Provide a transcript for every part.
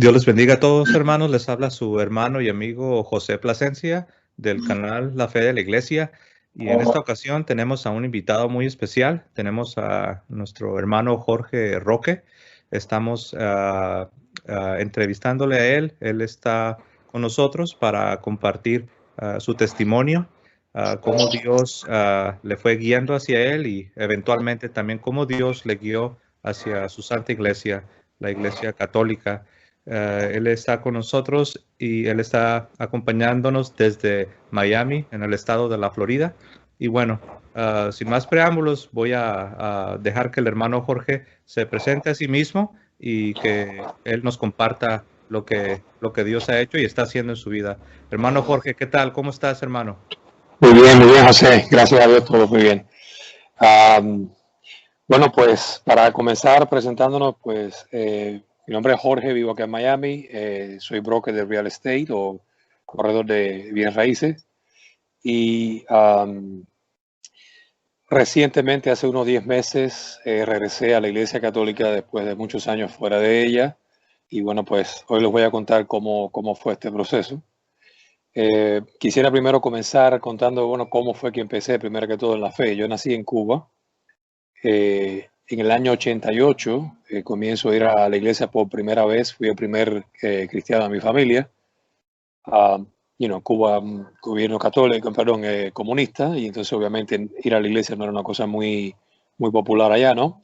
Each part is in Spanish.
Dios les bendiga a todos, hermanos. Les habla su hermano y amigo José Plasencia del canal La Fe de la Iglesia. Y en esta ocasión tenemos a un invitado muy especial. Tenemos a nuestro hermano Jorge Roque. Estamos entrevistándole a él. Él está con nosotros para compartir su testimonio, cómo Dios le fue guiando hacia él y eventualmente también cómo Dios le guió hacia su santa iglesia, la Iglesia Católica. Él está con nosotros y él está acompañándonos desde Miami, en el estado de la Florida. Y bueno, sin más preámbulos, voy a dejar que el hermano Jorge se presente a sí mismo y que él nos comparta lo que Dios ha hecho y está haciendo en su vida. Hermano Jorge, ¿qué tal? ¿Cómo estás, hermano? Muy bien, José. Gracias a Dios, todo muy bien. Bueno, pues para comenzar presentándonos, pues mi nombre es Jorge, vivo acá en Miami, soy broker de real estate o corredor de bienes raíces y recientemente, hace unos 10 meses, regresé a la Iglesia Católica después de muchos años fuera de ella y bueno, pues hoy les voy a contar cómo fue este proceso. Quisiera primero comenzar contando, bueno, cómo fue que empecé, primero que todo, en la fe. Yo nací en Cuba. En el año 88 comienzo a ir a la iglesia por primera vez. Fui el primer cristiano de mi familia. Cuba, gobierno católico, perdón, comunista, y entonces obviamente ir a la iglesia no era una cosa muy, muy popular allá, ¿no?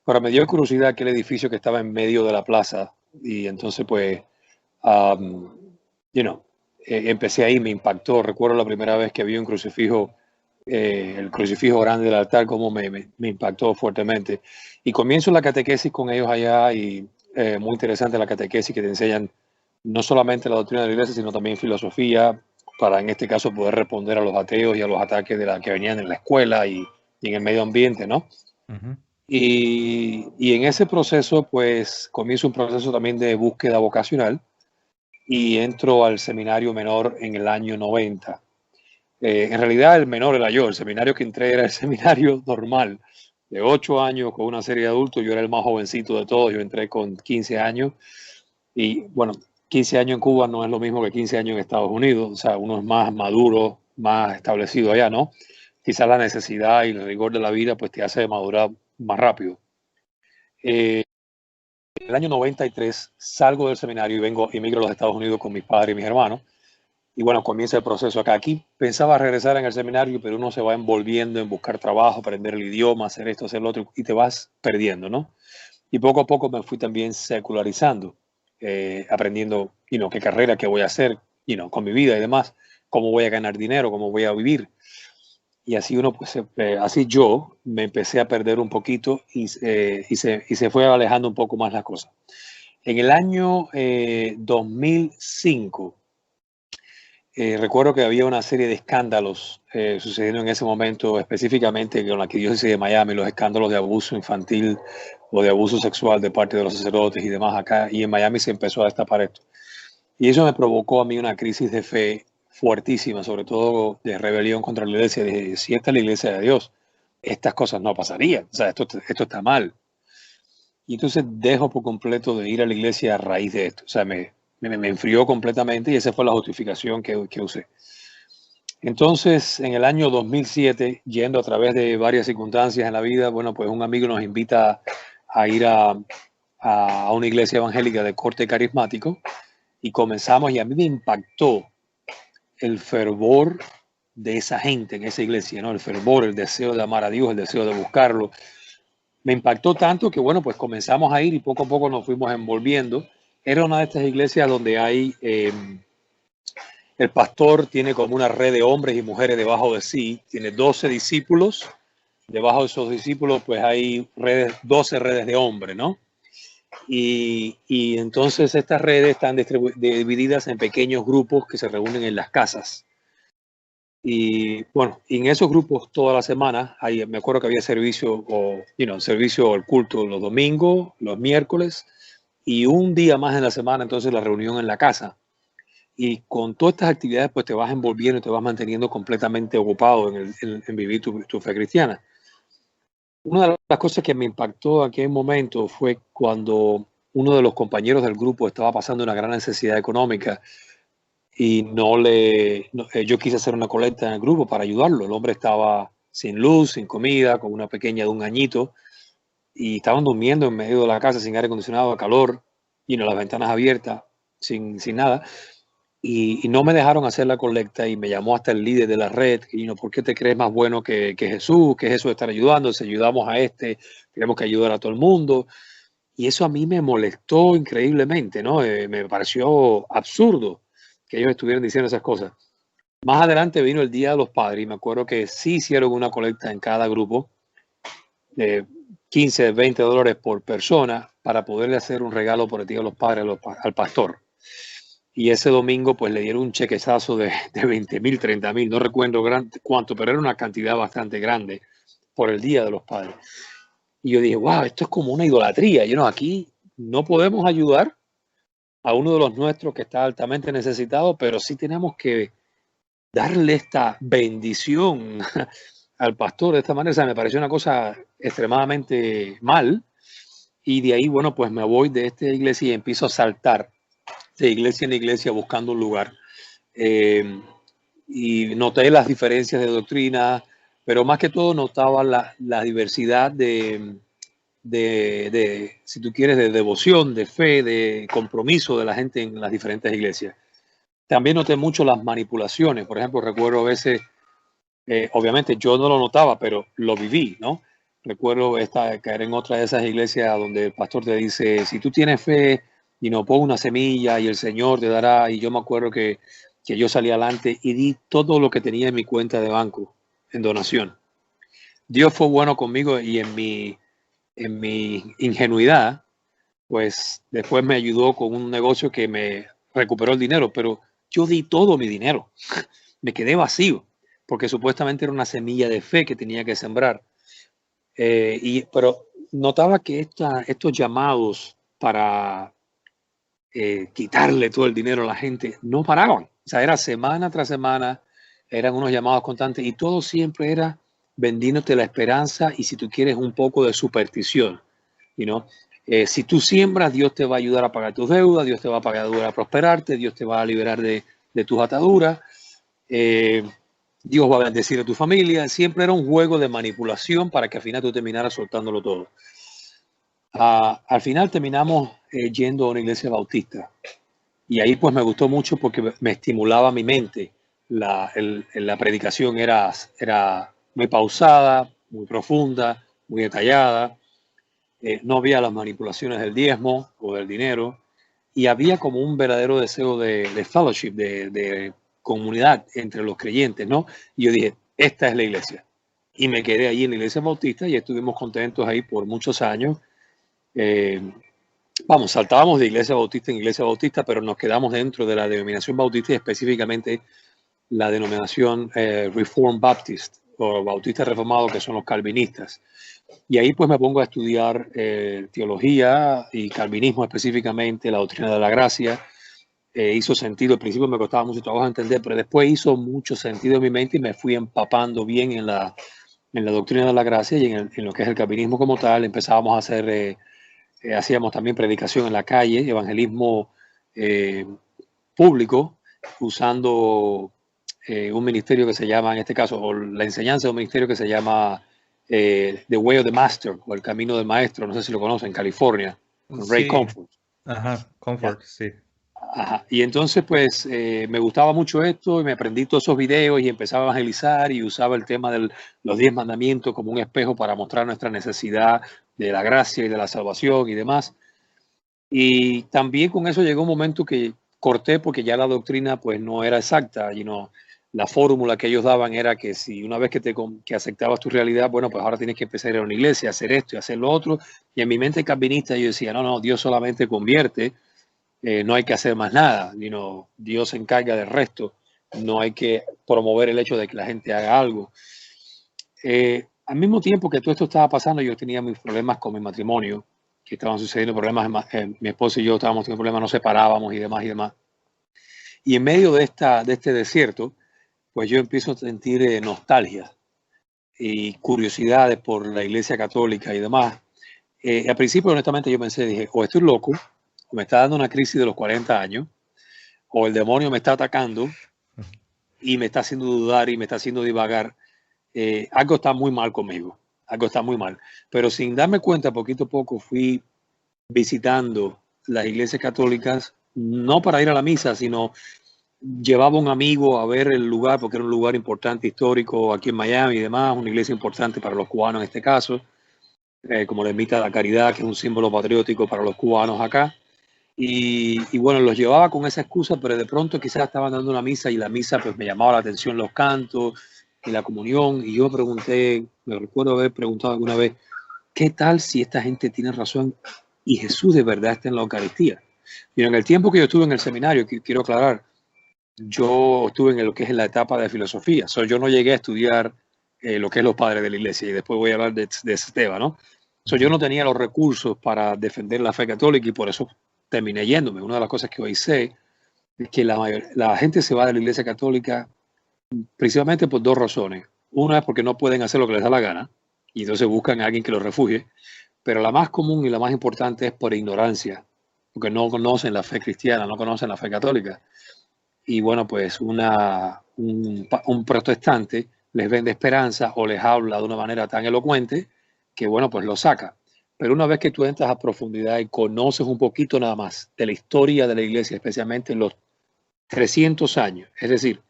Pero me dio curiosidad aquel edificio que estaba en medio de la plaza y entonces pues, empecé ahí, me impactó. Recuerdo la primera vez que vi un crucifijo, el crucifijo grande del altar, como me impactó fuertemente. Y comienzo la catequesis con ellos allá y muy interesante la catequesis que te enseñan no solamente la doctrina de la iglesia, sino también filosofía, para en este caso poder responder a los ateos y a los ataques de la que venían en la escuela y en el medio ambiente, ¿no? Uh-huh. Y en ese proceso, pues comienzo un proceso también de búsqueda vocacional y entro al seminario menor en el año 90. En realidad el menor era yo, el seminario que entré era el seminario normal, de 8 años con una serie de adultos. Yo era el más jovencito de todos, yo entré con 15 años y bueno, 15 años en Cuba no es lo mismo que 15 años en Estados Unidos, o sea, uno es más maduro, más establecido allá, ¿no? Quizás la necesidad y el rigor de la vida pues te hace madurar más rápido. En el año 93 salgo del seminario y emigro a los Estados Unidos con mis padres y mis hermanos. Y bueno, comienza el proceso acá. Aquí pensaba regresar en el seminario, pero uno se va envolviendo en buscar trabajo, aprender el idioma, hacer esto, hacer lo otro, y te vas perdiendo, ¿no? Y poco a poco me fui también secularizando, aprendiendo, qué carrera, qué voy a hacer, con mi vida y demás, cómo voy a ganar dinero, cómo voy a vivir. Y así así yo me empecé a perder un poquito y se fue alejando un poco más la cosa. En el año 2005, recuerdo que había una serie de escándalos sucediendo en ese momento, específicamente con la arquidiócesis de Miami, los escándalos de abuso infantil o de abuso sexual de parte de los sacerdotes y demás acá. Y en Miami se empezó a destapar esto. Y eso me provocó a mí una crisis de fe fuertísima, sobre todo de rebelión contra la iglesia. Dije, si esta es la iglesia de Dios, estas cosas no pasarían. O sea, esto está mal. Y entonces dejo por completo de ir a la iglesia a raíz de esto. O sea, me enfrió completamente y esa fue la justificación que usé. Entonces, en el año 2007, yendo a través de varias circunstancias en la vida, bueno, pues un amigo nos invita a ir a una iglesia evangélica de corte carismático y comenzamos, y a mí me impactó el fervor de esa gente en esa iglesia, ¿no? El fervor, el deseo de amar a Dios, el deseo de buscarlo. Me impactó tanto que, bueno, pues comenzamos a ir y poco a poco nos fuimos envolviendo. Era una de estas iglesias donde hay, el pastor tiene como una red de hombres y mujeres debajo de sí, tiene 12 discípulos, debajo de esos discípulos pues hay 12 redes de hombres, ¿no? Y entonces estas redes están divididas en pequeños grupos que se reúnen en las casas. Y bueno, en esos grupos toda la semana, me acuerdo que había servicio servicio al culto los domingos, los miércoles y un día más en la semana, entonces la reunión en la casa. Y con todas estas actividades pues te vas envolviendo y te vas manteniendo completamente ocupado en vivir tu fe cristiana. Una de las cosas que me impactó en aquel momento fue cuando uno de los compañeros del grupo estaba pasando una gran necesidad económica y yo quise hacer una colecta en el grupo para ayudarlo. El hombre estaba sin luz, sin comida, con una pequeña de 1 añito, y estaban durmiendo en medio de la casa sin aire acondicionado, a calor, y las ventanas abiertas, sin nada. Y no me dejaron hacer la colecta y me llamó hasta el líder de la red. Y ¿por qué te crees más bueno que Jesús? ¿Qué es eso de estar ayudando? Si ayudamos a tenemos que ayudar a todo el mundo. Y eso a mí me molestó increíblemente, ¿no? Me pareció absurdo que ellos estuvieran diciendo esas cosas. Más adelante vino el Día de los Padres y me acuerdo que sí hicieron una colecta en cada grupo de 15, 20 dólares por persona para poderle hacer un regalo por el Día de los Padres al pastor. Y ese domingo pues le dieron un chequezazo de 20,000, 30,000, no recuerdo cuánto, pero era una cantidad bastante grande por el Día de los Padres. Y yo dije, wow, esto es como una idolatría. Aquí no podemos ayudar a uno de los nuestros que está altamente necesitado, pero sí tenemos que darle esta bendición al pastor de esta manera. O sea, me pareció una cosa extremadamente mal. Y de ahí, bueno, pues me voy de esta iglesia y empiezo a saltar de iglesia en iglesia buscando un lugar. Y noté las diferencias de doctrina, pero más que todo notaba la diversidad de, si tú quieres, de devoción, de fe, de compromiso de la gente en las diferentes iglesias. También noté mucho las manipulaciones. Por ejemplo, recuerdo a veces, obviamente yo no lo notaba, pero lo viví, ¿no? Recuerdo caer en otra de esas iglesias donde el pastor te dice, si tú tienes fe, pon una semilla y el Señor te dará. Y yo me acuerdo que yo salí adelante y di todo lo que tenía en mi cuenta de banco en donación. Dios fue bueno conmigo y en mi ingenuidad, pues después me ayudó con un negocio que me recuperó el dinero, pero yo di todo mi dinero. Me quedé vacío, porque supuestamente era una semilla de fe que tenía que sembrar. Pero notaba que estos llamados para quitarle todo el dinero a la gente no paraban. O sea, era semana tras semana, eran unos llamados constantes y todo siempre era vendiéndote la esperanza y si tú quieres un poco de superstición. Si tú siembras, Dios te va a ayudar a pagar tus deudas, Dios te va a ayudar a prosperarte, Dios te va a liberar de tus ataduras, Dios va a bendecir a tu familia. Siempre era un juego de manipulación para que al final tú terminaras soltándolo todo. Al final terminamos yendo a una iglesia bautista y ahí pues me gustó mucho porque me estimulaba mi mente. La predicación era muy pausada, muy profunda, muy detallada. No había las manipulaciones del diezmo o del dinero y había como un verdadero deseo de fellowship, de comunidad entre los creyentes, ¿no? Y yo dije, esta es la iglesia. Y me quedé allí en la iglesia bautista y estuvimos contentos ahí por muchos años. Saltábamos de iglesia bautista en iglesia bautista, pero nos quedamos dentro de la denominación bautista y específicamente la denominación Reformed Baptist o Bautista Reformado, que son los calvinistas. Y ahí pues me pongo a estudiar teología y calvinismo específicamente, la doctrina de la gracia. Hizo sentido, al principio me costaba mucho trabajo entender, pero después hizo mucho sentido en mi mente y me fui empapando bien en la doctrina de la gracia y en lo que es el calvinismo como tal. Empezábamos a hacer, hacíamos también predicación en la calle, evangelismo público, usando un ministerio que se llama, en este caso, o la enseñanza de un ministerio que se llama The Way of the Master, o el Camino del Maestro, no sé si lo conocen, en California, con Ray Comfort. Ajá, Comfort, sí. Ajá. Y entonces, pues, me gustaba mucho esto y me aprendí todos esos videos y empezaba a evangelizar y usaba el tema de los 10 mandamientos como un espejo para mostrar nuestra necesidad de la gracia y de la salvación y demás. Y también con eso llegó un momento que corté porque ya la doctrina pues no era exacta. La fórmula que ellos daban era que si una vez que aceptabas tu realidad, bueno, pues ahora tienes que empezar a ir a una iglesia, hacer esto y hacer lo otro. Y en mi mente calvinista yo decía, no, Dios solamente convierte, no hay que hacer más nada. Dios se encarga del resto. No hay que promover el hecho de que la gente haga algo. Al mismo tiempo que todo esto estaba pasando, yo tenía mis problemas con mi matrimonio, que estaban sucediendo problemas, mi esposo y yo estábamos teniendo problemas, nos separábamos y demás. Y en medio de este desierto, pues yo empiezo a sentir nostalgia y curiosidades por la iglesia católica y demás. Al principio, honestamente, yo pensé, dije, o estoy loco, o me está dando una crisis de los 40 años, o el demonio me está atacando y me está haciendo dudar y me está haciendo divagar. Algo está muy mal conmigo, algo está muy mal. Pero sin darme cuenta, poquito a poco fui visitando las iglesias católicas, no para ir a la misa, sino llevaba un amigo a ver el lugar, porque era un lugar importante, histórico, aquí en Miami y demás, una iglesia importante para los cubanos en este caso, como la Ermita de la Caridad, que es un símbolo patriótico para los cubanos acá. Y bueno, los llevaba con esa excusa, pero de pronto quizás estaban dando una misa y la misa pues me llamaba la atención los cantos y la comunión. Y yo pregunté, me recuerdo haber preguntado alguna vez, ¿qué tal si esta gente tiene razón y Jesús de verdad está en la Eucaristía? Y en el tiempo que yo estuve en el seminario, quiero aclarar, yo estuve en lo que es la etapa de filosofía. Yo no llegué a estudiar lo que es los padres de la iglesia y después voy a hablar de Esteban, ¿no? Yo no tenía los recursos para defender la fe católica y por eso terminé yéndome. Una de las cosas que hoy sé es que la gente se va de la iglesia católica principalmente por dos razones. Una es porque no pueden hacer lo que les da la gana y entonces buscan a alguien que los refugie. Pero la más común y la más importante es por ignorancia, porque no conocen la fe cristiana, no conocen la fe católica. Y bueno, pues un protestante les vende esperanza o les habla de una manera tan elocuente que bueno, pues lo saca. Pero una vez que tú entras a profundidad y conoces un poquito nada más de la historia de la iglesia, especialmente en los 300 años, es decir,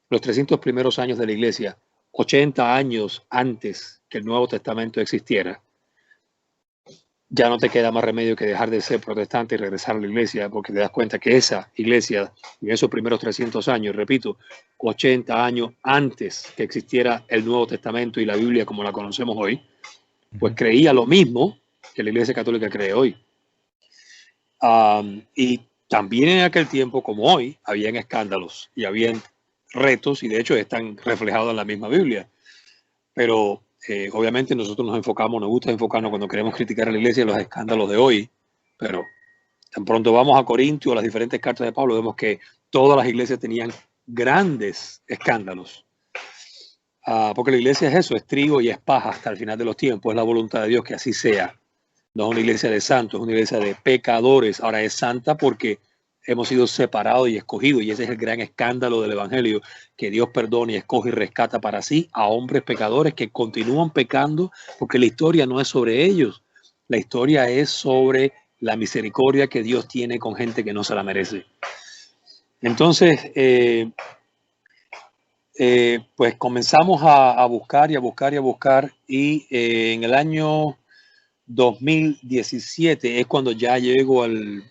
los 300 primeros años de la iglesia, 80 años antes que el Nuevo Testamento existiera, ya no te queda más remedio que dejar de ser protestante y regresar a la iglesia, porque te das cuenta que esa iglesia, en esos primeros 300 años, repito, 80 años antes que existiera el Nuevo Testamento y la Biblia como la conocemos hoy, pues creía lo mismo que la iglesia católica cree hoy. Y también en aquel tiempo, como hoy, habían escándalos y habían retos, y de hecho están reflejados en la misma Biblia. Pero obviamente nosotros nos gusta enfocarnos cuando queremos criticar a la iglesia en los escándalos de hoy, pero tan pronto vamos a Corintios, a las diferentes cartas de Pablo, vemos que todas las iglesias tenían grandes escándalos. Porque la iglesia es eso, es trigo y es paja hasta el final de los tiempos, es la voluntad de Dios que así sea. No es una iglesia de santos, es una iglesia de pecadores. Ahora es santa porque hemos sido separados y escogidos, y ese es el gran escándalo del evangelio, que Dios perdona y escoge y rescata para sí a hombres pecadores que continúan pecando, porque la historia no es sobre ellos, la historia es sobre la misericordia que Dios tiene con gente que no se la merece. Entonces, pues comenzamos a buscar y a buscar y a buscar, y en el año 2017 es cuando ya llego al,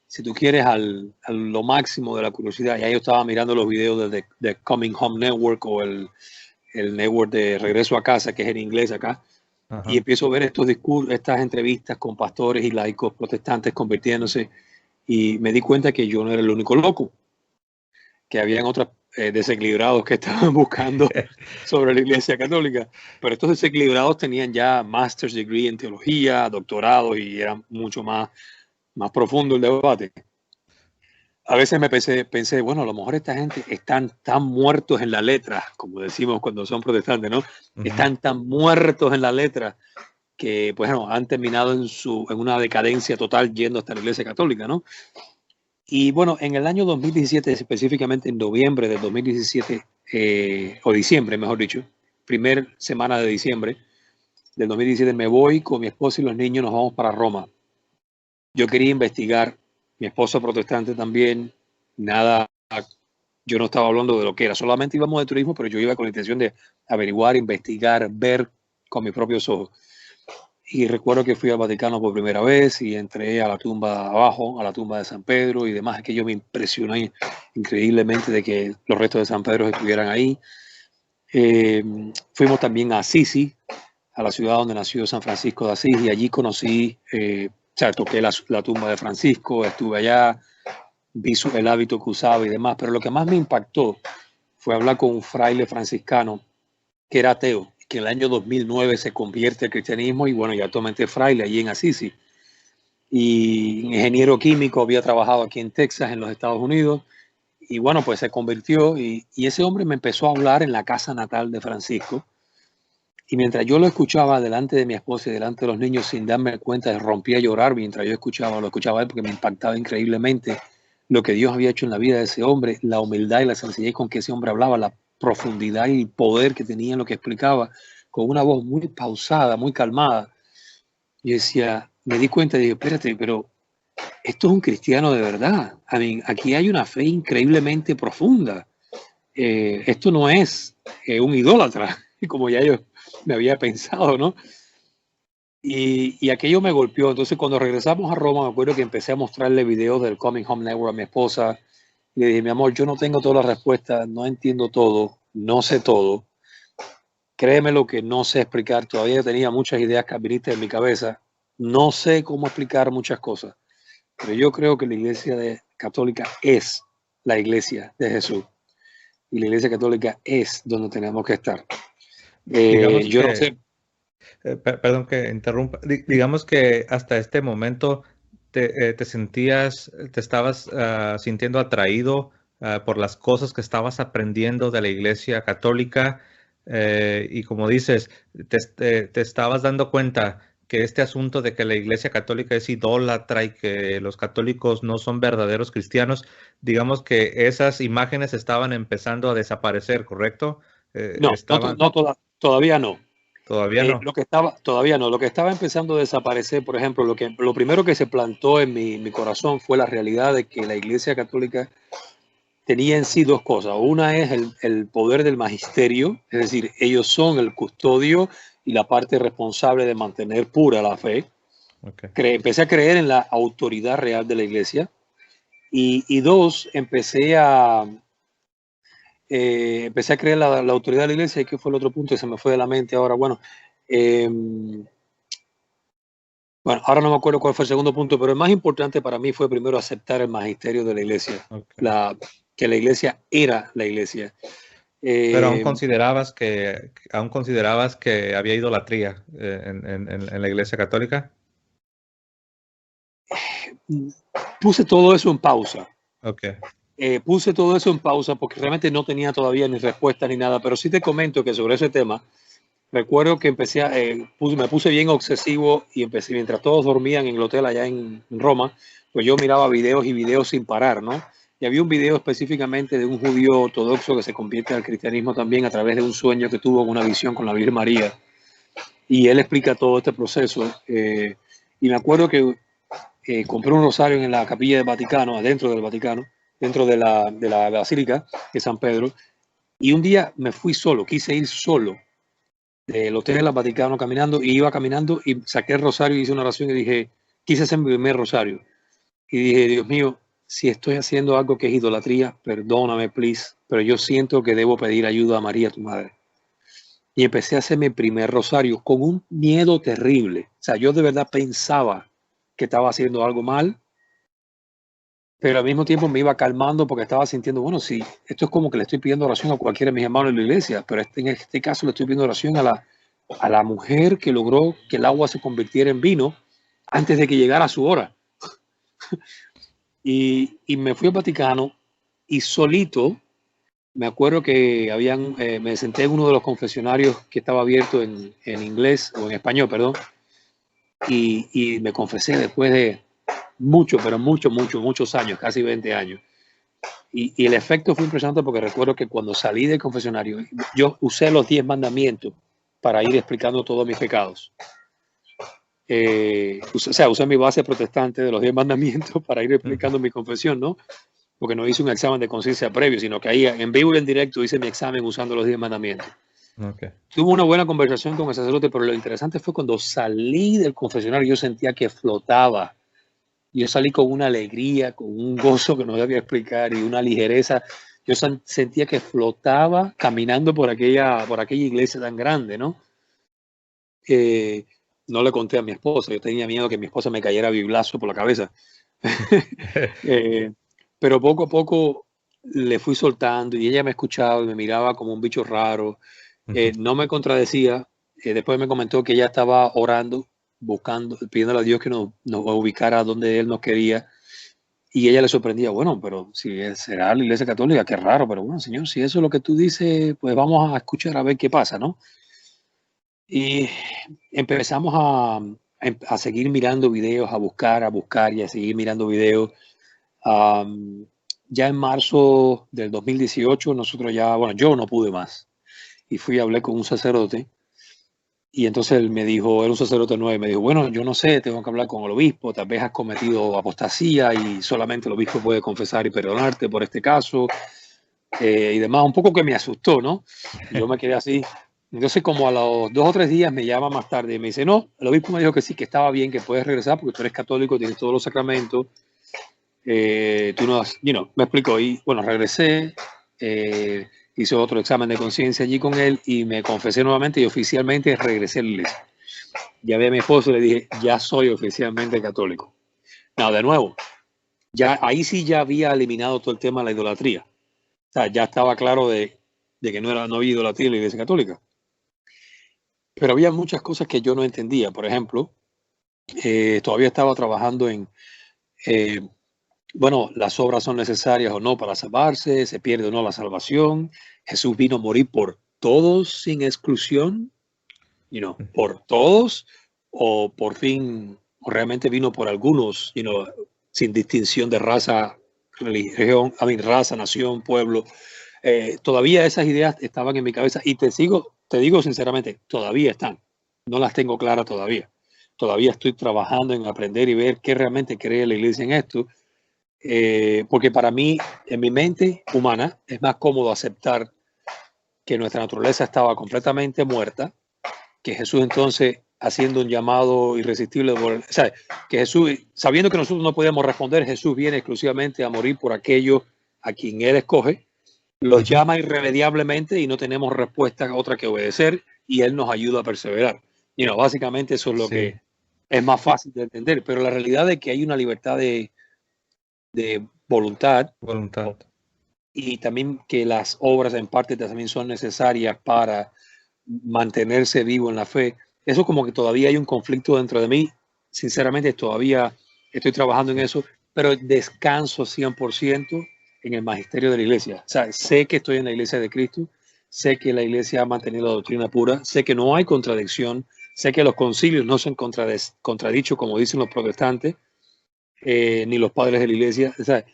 si tú quieres, a lo máximo de la curiosidad. Ya yo estaba mirando los videos de Coming Home Network, o el network de Regreso a Casa, que es en inglés acá. Ajá. Y empiezo a ver estos discursos, estas entrevistas con pastores y laicos protestantes convirtiéndose, y me di cuenta que yo no era el único loco, que habían otros desequilibrados que estaban buscando sobre la iglesia católica, pero estos desequilibrados tenían ya master's degree en teología, doctorados, y era mucho más profundo el debate. A veces pensé, bueno, a lo mejor esta gente están tan muertos en la letra, como decimos cuando son protestantes, ¿no? Están tan muertos en la letra que, bueno, han terminado en una decadencia total yendo hasta la iglesia católica, ¿no? Y bueno, en el año 2017, específicamente en noviembre del 2017, o diciembre, mejor dicho, primera semana de diciembre del 2017, me voy con mi esposa y los niños, nos vamos para Roma. Yo quería investigar, mi esposa protestante también, nada, yo no estaba hablando de lo que era, solamente íbamos de turismo, pero yo iba con la intención de averiguar, investigar, ver con mis propios ojos. Y recuerdo que fui al Vaticano por primera vez y entré a la tumba abajo, a la tumba de San Pedro y demás, que yo me impresioné increíblemente de que los restos de San Pedro estuvieran ahí. Fuimos también a Assisi, a la ciudad donde nació San Francisco de Asís, y allí conocí, toqué la tumba de Francisco, estuve allá, vi el hábito que usaba y demás, pero lo que más me impactó fue hablar con un fraile franciscano que era ateo, que en el año 2009 se convierte al cristianismo, y bueno, ya actualmente es fraile allí en Assisi, y ingeniero químico, había trabajado aquí en Texas, en los Estados Unidos, y bueno, pues se convirtió, y ese hombre me empezó a hablar en la casa natal de Francisco, Y mientras yo lo escuchaba delante de mi esposa y delante de los niños, sin darme cuenta, rompía a llorar mientras yo lo escuchaba a él, porque me impactaba increíblemente lo que Dios había hecho en la vida de ese hombre, la humildad y la sencillez con que ese hombre hablaba, la profundidad y el poder que tenía en lo que explicaba, con una voz muy pausada, muy calmada. Y decía, me di cuenta y dije, espérate, pero esto es un cristiano de verdad. Aquí hay una fe increíblemente profunda. Esto no es un idólatra, como ya yo me había pensado, ¿no? Y aquello me golpeó. Entonces, cuando regresamos a Roma, me acuerdo que empecé a mostrarle videos del Coming Home Network a mi esposa. Y le dije, mi amor, yo no tengo todas las respuestas, no entiendo todo, no sé todo. Créeme lo que no sé explicar. Todavía tenía muchas ideas calvinistas en mi cabeza. No sé cómo explicar muchas cosas. Pero yo creo que la iglesia católica es la iglesia de Jesús. Y la iglesia católica es donde tenemos que estar. Digamos Yo no que, sé. perdón que interrumpa, digamos que hasta este momento te sentías, te estabas sintiendo atraído por las cosas que estabas aprendiendo de la Iglesia Católica y como dices, te estabas dando cuenta que este asunto de que la Iglesia Católica es idólatra y que los católicos no son verdaderos cristianos, digamos que esas imágenes estaban empezando a desaparecer, ¿correcto? Estaban, Todavía no. todavía no. Todavía no. Lo que estaba empezando a desaparecer, por ejemplo, lo primero que se plantó en mi corazón fue la realidad de que la Iglesia Católica tenía en sí dos cosas. Una es el poder del magisterio, es decir, ellos son el custodio y la parte responsable de mantener pura la fe. Okay. Empecé a creer en la autoridad real de la Iglesia. Y dos, empecé a creer la autoridad de la Iglesia. ¿Y qué fue el otro punto? Se me fue de la mente ahora. Bueno, ahora no me acuerdo cuál fue el segundo punto, pero el más importante para mí fue primero aceptar el magisterio de la Iglesia, Okay. que la Iglesia era la Iglesia. Pero aún considerabas que había idolatría en la Iglesia Católica. Puse todo eso en pausa. Okay. Puse todo eso en pausa porque realmente no tenía todavía ni respuesta ni nada, pero sí te comento que sobre ese tema, recuerdo que me puse bien obsesivo y empecé, mientras todos dormían en el hotel allá en Roma, pues yo miraba videos y videos sin parar, ¿no? Y había un video específicamente de un judío ortodoxo que se convierte al cristianismo también a través de un sueño que tuvo, una visión con la Virgen María. Y él explica todo este proceso. Y me acuerdo que compré un rosario en la capilla del Vaticano, adentro del Vaticano, dentro de la Basílica de San Pedro. Y un día me fui solo, quise ir solo del hotel al Vaticano caminando, y iba caminando y saqué el rosario y hice una oración y dije, quise hacer mi primer rosario. Y dije, Dios mío, si estoy haciendo algo que es idolatría, perdóname, please, pero yo siento que debo pedir ayuda a María, tu madre. Y empecé a hacer mi primer rosario con un miedo terrible. O sea, yo de verdad pensaba que estaba haciendo algo mal, pero al mismo tiempo me iba calmando porque estaba sintiendo, bueno, sí, esto es como que le estoy pidiendo oración a cualquiera de mis hermanos en la iglesia, pero en este caso le estoy pidiendo oración a la mujer que logró que el agua se convirtiera en vino antes de que llegara su hora. Y me fui al Vaticano y solito, me acuerdo que me senté en uno de los confesionarios que estaba abierto en inglés o en español, perdón, y me confesé después de muchos años, casi 20 años. Y el efecto fue impresionante porque recuerdo que cuando salí del confesionario, yo usé los 10 mandamientos para ir explicando todos mis pecados. Usé mi base protestante de los 10 mandamientos para ir explicando mi confesión, ¿no? Porque no hice un examen de conciencia previo, sino que ahí en vivo y en directo hice mi examen usando los 10 mandamientos. Okay. Tuve una buena conversación con el sacerdote, pero lo interesante fue cuando salí del confesionario, yo sentía que flotaba. Yo salí con una alegría, con un gozo que no debía explicar y una ligereza. Yo sentía que flotaba caminando por aquella iglesia tan grande, ¿no? No le conté a mi esposa, yo tenía miedo que mi esposa me cayera biblazo por la cabeza. Pero poco a poco le fui soltando y ella me escuchaba y me miraba como un bicho raro. No me contradecía. Después me comentó que ella estaba orando, buscando, pidiéndole a Dios que nos ubicara donde Él nos quería. Y ella le sorprendía, bueno, pero si será la iglesia católica, qué raro, pero bueno, Señor, si eso es lo que tú dices, pues vamos a escuchar a ver qué pasa, ¿no? Y empezamos a seguir mirando videos, a buscar y a seguir mirando videos. Ya en marzo del 2018, nosotros ya, bueno, yo no pude más. Y fui y hablé con un sacerdote. Y entonces él me dijo, era un sacerdote nuevo, y me dijo, bueno, yo no sé, tengo que hablar con el obispo, tal vez has cometido apostasía y solamente el obispo puede confesar y perdonarte por este caso, y demás, un poco que me asustó, ¿no? Y yo me quedé así. Entonces, como a los 2 o 3 días me llama más tarde y me dice, no, el obispo me dijo que sí, que estaba bien, que puedes regresar porque tú eres católico, tienes todos los sacramentos, tú no, me explicó, y bueno, regresé, hice otro examen de conciencia allí con él y me confesé nuevamente y oficialmente regresé a la iglesia. Llamé a mi esposo y le dije, ya soy oficialmente católico. No, de nuevo, ya ahí sí ya había eliminado todo el tema de la idolatría. O sea, ya estaba claro de que no había idolatría en la iglesia católica. Pero había muchas cosas que yo no entendía. Por ejemplo, todavía estaba trabajando en, bueno, las obras son necesarias o no para salvarse, se pierde o no la salvación. Jesús vino a morir por todos sin exclusión, por todos, o por fin, o realmente vino por algunos, sin distinción de raza, religión, raza, nación, pueblo. Todavía esas ideas estaban en mi cabeza y te digo sinceramente, todavía están. No las tengo claras todavía. Todavía estoy trabajando en aprender y ver qué realmente cree la iglesia en esto. Porque para mí, en mi mente humana, es más cómodo aceptar que nuestra naturaleza estaba completamente muerta, que Jesús entonces haciendo un llamado irresistible, o sea, que Jesús, sabiendo que nosotros no podemos responder, Jesús viene exclusivamente a morir por aquellos a quien Él escoge, los llama irremediablemente y no tenemos respuesta otra que obedecer y Él nos ayuda a perseverar. Básicamente eso es lo que es más fácil de entender, pero la realidad es que hay una libertad de voluntad y también que las obras en parte también son necesarias para mantenerse vivo en la fe. Eso como que todavía hay un conflicto dentro de mí. Sinceramente todavía estoy trabajando en eso, pero descanso 100% en el magisterio de la iglesia. O sea, sé que estoy en la iglesia de Cristo, sé que la iglesia ha mantenido la doctrina pura, sé que no hay contradicción, sé que los concilios no son contradichos como dicen los protestantes, ni los padres de la iglesia. O sea,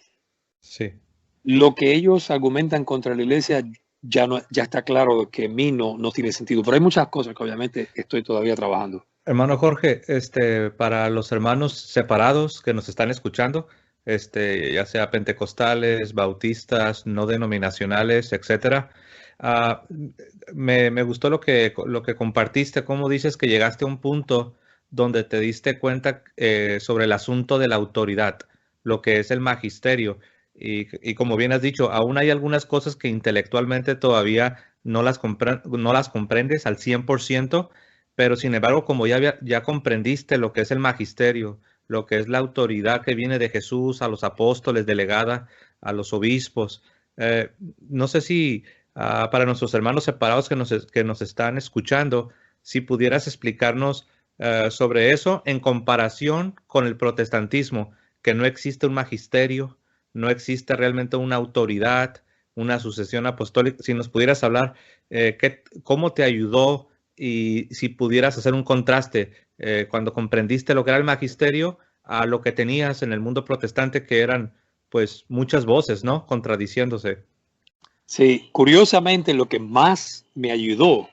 lo que ellos argumentan contra la iglesia ya está claro que en mí no tiene sentido, pero hay muchas cosas que obviamente estoy todavía trabajando. Hermano Jorge, para los hermanos separados que nos están escuchando, ya sea pentecostales, bautistas, no denominacionales, etcétera, me gustó lo que compartiste, cómo dices que llegaste a un punto donde te diste cuenta sobre el asunto de la autoridad, lo que es el magisterio. Y como bien has dicho, aún hay algunas cosas que intelectualmente todavía no las comprendes al 100%. Pero sin embargo, como ya comprendiste lo que es el magisterio, lo que es la autoridad que viene de Jesús a los apóstoles, delegada a los obispos, no sé si para nuestros hermanos separados que nos están escuchando, si pudieras explicarnos sobre eso en comparación con el protestantismo, que no existe un magisterio, no existe realmente una autoridad, una sucesión apostólica. Si nos pudieras hablar, ¿cómo te ayudó? Y si pudieras hacer un contraste cuando comprendiste lo que era el magisterio a lo que tenías en el mundo protestante, que eran pues muchas voces, ¿no? Contradiciéndose. Sí, curiosamente lo que más me ayudó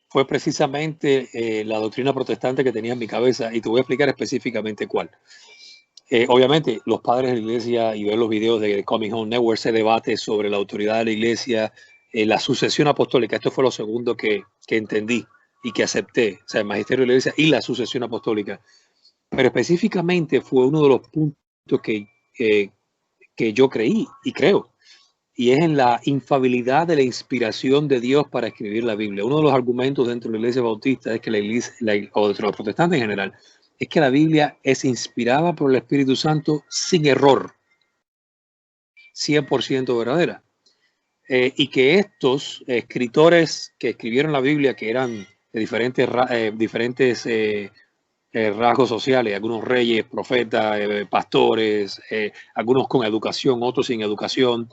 fue precisamente la doctrina protestante que tenía en mi cabeza y te voy a explicar específicamente cuál. Obviamente los padres de la iglesia y ver los videos de Coming Home Network se debate sobre la autoridad de la iglesia, la sucesión apostólica. Esto fue lo segundo que entendí y que acepté, o sea, el magisterio de la iglesia y la sucesión apostólica. Pero específicamente fue uno de los puntos que yo creí y creo, y es en la infalibilidad de la inspiración de Dios para escribir la Biblia. Uno de los argumentos dentro de la iglesia bautista es que la iglesia, o dentro de los protestantes en general, es que la Biblia es inspirada por el Espíritu Santo sin error, 100% verdadera. Y que estos escritores que escribieron la Biblia, que eran de diferentes rasgos sociales, algunos reyes, profetas, pastores, algunos con educación, otros sin educación,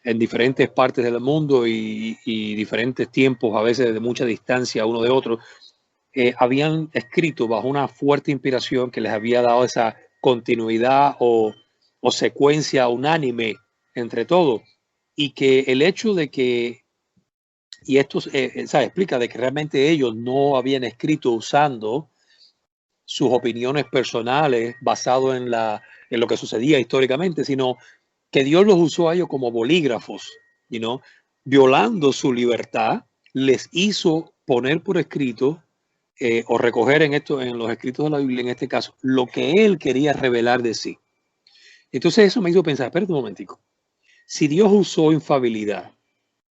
en diferentes partes del mundo y diferentes tiempos, a veces de mucha distancia uno de otro, habían escrito bajo una fuerte inspiración que les había dado esa continuidad o secuencia unánime entre todos, y que el hecho de que, y esto explica de que realmente ellos no habían escrito usando sus opiniones personales basado en lo que sucedía históricamente, sino que Dios los usó a ellos como bolígrafos, violando su libertad, les hizo poner por escrito o recoger en los escritos de la Biblia, en este caso, lo que él quería revelar de sí. Entonces eso me hizo pensar, espérate un momentico, si Dios usó infalibilidad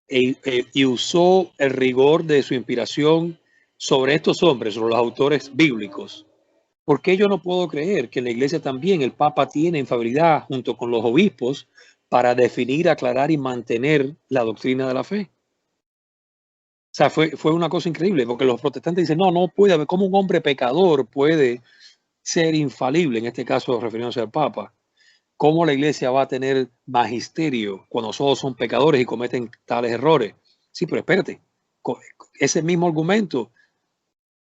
y usó el rigor de su inspiración sobre estos hombres, sobre los autores bíblicos, ¿por qué yo no puedo creer que en la iglesia también el Papa tiene infalibilidad junto con los obispos para definir, aclarar y mantener la doctrina de la fe? O sea, fue una cosa increíble, porque los protestantes dicen, no puede haber, ¿cómo un hombre pecador puede ser infalible? En este caso, refiriéndose al Papa. ¿Cómo la iglesia va a tener magisterio cuando todos son pecadores y cometen tales errores? Sí, pero espérate, ese mismo argumento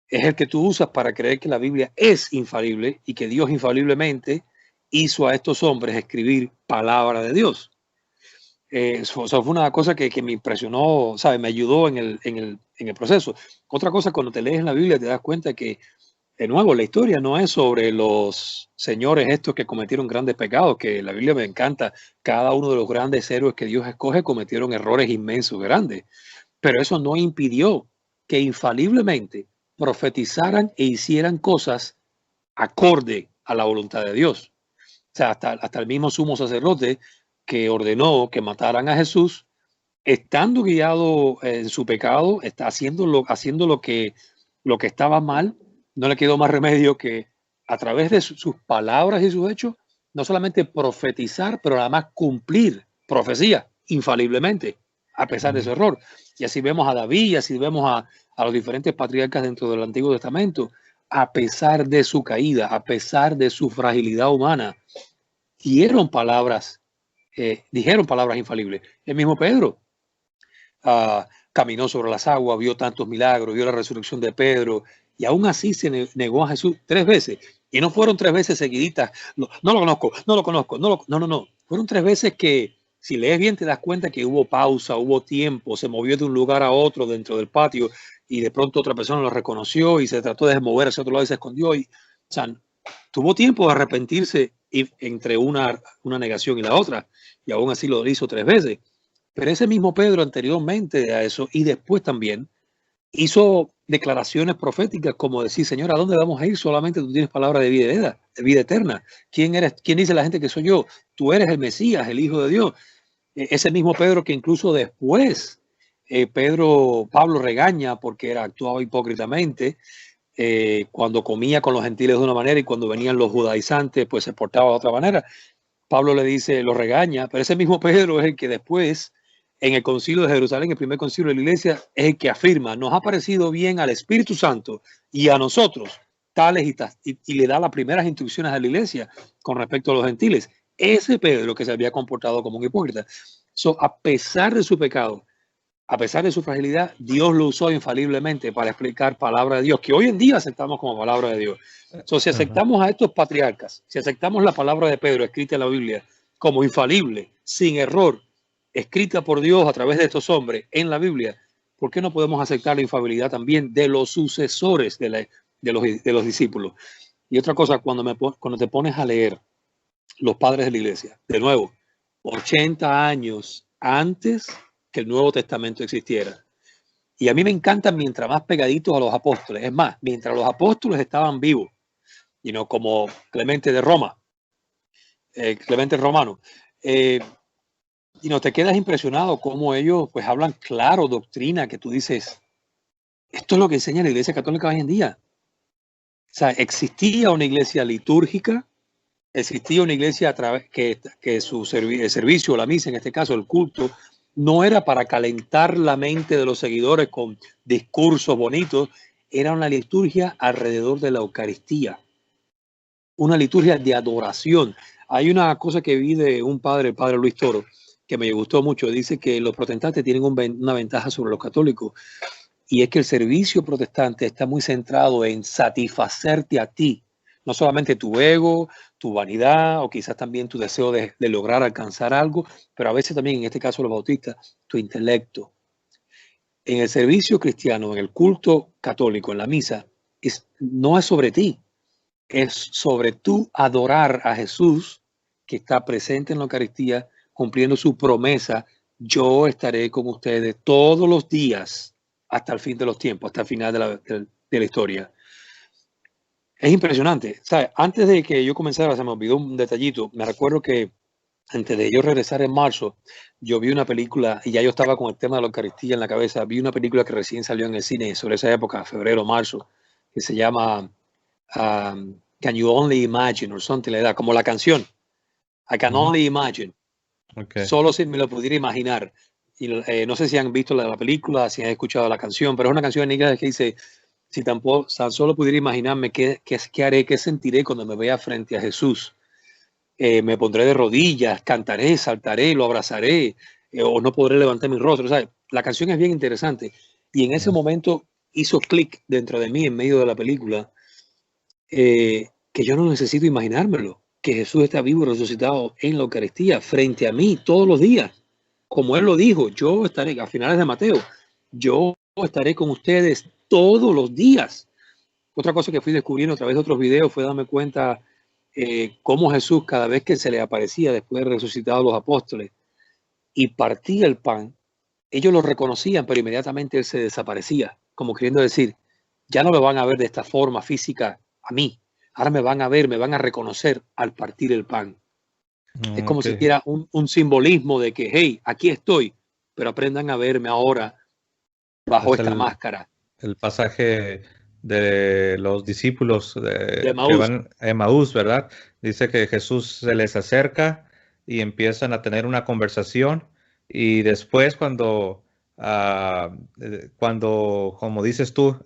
es el que tú usas para creer que la Biblia es infalible y que Dios infaliblemente hizo a estos hombres escribir palabra de Dios. Eso fue una cosa que me impresionó, ¿sabes? Me ayudó en el proceso. Otra cosa, cuando te lees la Biblia te das cuenta que, de nuevo, la historia no es sobre los señores estos que cometieron grandes pecados, que la Biblia me encanta. Cada uno de los grandes héroes que Dios escoge cometieron errores inmensos, grandes. Pero eso no impidió que infaliblemente profetizaran e hicieran cosas acorde a la voluntad de Dios. O sea, hasta el mismo sumo sacerdote que ordenó que mataran a Jesús, estando guiado en su pecado, está haciendo lo que estaba mal, no le quedó más remedio que a través de sus palabras y sus hechos, no solamente profetizar, pero además cumplir profecía infaliblemente, a pesar de su error. Y así vemos a David, y así vemos a los diferentes patriarcas dentro del Antiguo Testamento, a pesar de su caída, a pesar de su fragilidad humana, dijeron palabras infalibles. El mismo Pedro caminó sobre las aguas, vio tantos milagros, vio la resurrección de Pedro, y aún así se negó a Jesús 3 veces. Y no fueron 3 veces seguiditas. No lo conozco, no lo conozco, no. Fueron 3 veces que, si lees bien, te das cuenta que hubo pausa, hubo tiempo, se movió de un lugar a otro dentro del patio y de pronto otra persona lo reconoció y se trató de mover hacia otro lado y se escondió. O sea, tuvo tiempo de arrepentirse entre una negación y la otra, y aún así lo hizo 3 veces. Pero ese mismo Pedro, anteriormente a eso y después también, hizo declaraciones proféticas como decir, Señor, ¿a dónde vamos a ir? Solamente tú tienes palabra de vida eterna. ¿Quién eres? ¿Quién dice la gente que soy yo? Tú eres el Mesías, el Hijo de Dios. Ese mismo Pedro que incluso después Pablo regaña porque actuaba hipócritamente, cuando comía con los gentiles de una manera y cuando venían los judaizantes pues se portaba de otra manera. Pablo le dice, lo regaña, pero ese mismo Pedro es el que después, en el concilio de Jerusalén, el primer concilio de la iglesia, es el que afirma, nos ha parecido bien al Espíritu Santo y a nosotros, tales y le da las primeras instrucciones a la iglesia con respecto a los gentiles. Ese Pedro que se había comportado como un hipócrita. A pesar de su pecado, a pesar de su fragilidad, Dios lo usó infaliblemente para explicar palabra de Dios, que hoy en día aceptamos como palabra de Dios. Si aceptamos a estos patriarcas, si aceptamos la palabra de Pedro escrita en la Biblia como infalible, sin error, escrita por Dios a través de estos hombres en la Biblia, ¿por qué no podemos aceptar la infalibilidad también de los sucesores de los discípulos? Y otra cosa, cuando te pones a leer los padres de la iglesia, de nuevo, 80 años antes que el Nuevo Testamento existiera. Y a mí me encanta mientras más pegaditos a los apóstoles. Es más, mientras los apóstoles estaban vivos, como Clemente de Roma, Clemente Romano, te quedas impresionado cómo ellos pues hablan claro, doctrina, que tú dices, esto es lo que enseña la Iglesia Católica hoy en día. O sea, existía una iglesia litúrgica, existía una iglesia a través que el servicio, la misa, en este caso el culto, no era para calentar la mente de los seguidores con discursos bonitos, era una liturgia alrededor de la Eucaristía, una liturgia de adoración. Hay una cosa que vi de un padre, el padre Luis Toro, que me gustó mucho. Dice que los protestantes tienen una ventaja sobre los católicos, Y es que el servicio protestante está muy centrado en satisfacerte a ti, no solamente tu ego, tu vanidad o quizás también tu deseo de lograr alcanzar algo, pero a veces también, en este caso los bautistas, tu intelecto. En el servicio cristiano, en el culto católico, en la misa, no es sobre ti, es sobre tú adorar a Jesús que está presente en la Eucaristía, cumpliendo su promesa: yo estaré con ustedes todos los días hasta el fin de los tiempos, hasta el final de la historia. Es impresionante. ¿Sabes? Antes de que yo comenzara, se me olvidó un detallito. Me recuerdo que antes de yo regresar en marzo, yo vi una película, y ya yo estaba con el tema de la Eucaristía en la cabeza. Vi una película que recién salió en el cine sobre esa época, febrero, marzo, que se llama Can You Only Imagine, o something like that, como la canción I Can Only Imagine. Okay. Solo si me lo pudiera imaginar. Y no sé si han visto la película, si han escuchado la canción, pero es una canción en inglés que dice: si tan solo pudiera imaginarme qué haré, qué sentiré cuando me vea frente a Jesús. Me pondré de rodillas, cantaré, saltaré, lo abrazaré, o no podré levantar mi rostro. O sea, la canción es bien interesante. Y en ese momento hizo clic dentro de mí, en medio de la película, que yo no necesito imaginármelo, que Jesús está vivo y resucitado en la Eucaristía, frente a mí, todos los días. Como Él lo dijo, yo estaré, a finales de Mateo, yo estaré con ustedes todos los días. Otra cosa que fui descubriendo a través de otros videos fue darme cuenta cómo Jesús, cada vez que se le aparecía después de resucitado a los apóstoles y partía el pan, ellos lo reconocían, pero inmediatamente Él se desaparecía, como queriendo decir: ya no me van a ver de esta forma física a mí, ahora me van a ver, me van a reconocer al partir el pan. Es como si tuviera un simbolismo de que, hey, aquí estoy, pero aprendan a verme ahora bajo esta máscara. El pasaje de los discípulos De que van a Emaús, ¿verdad? Dice que Jesús se les acerca y empiezan a tener una conversación, y después cuando como dices tú,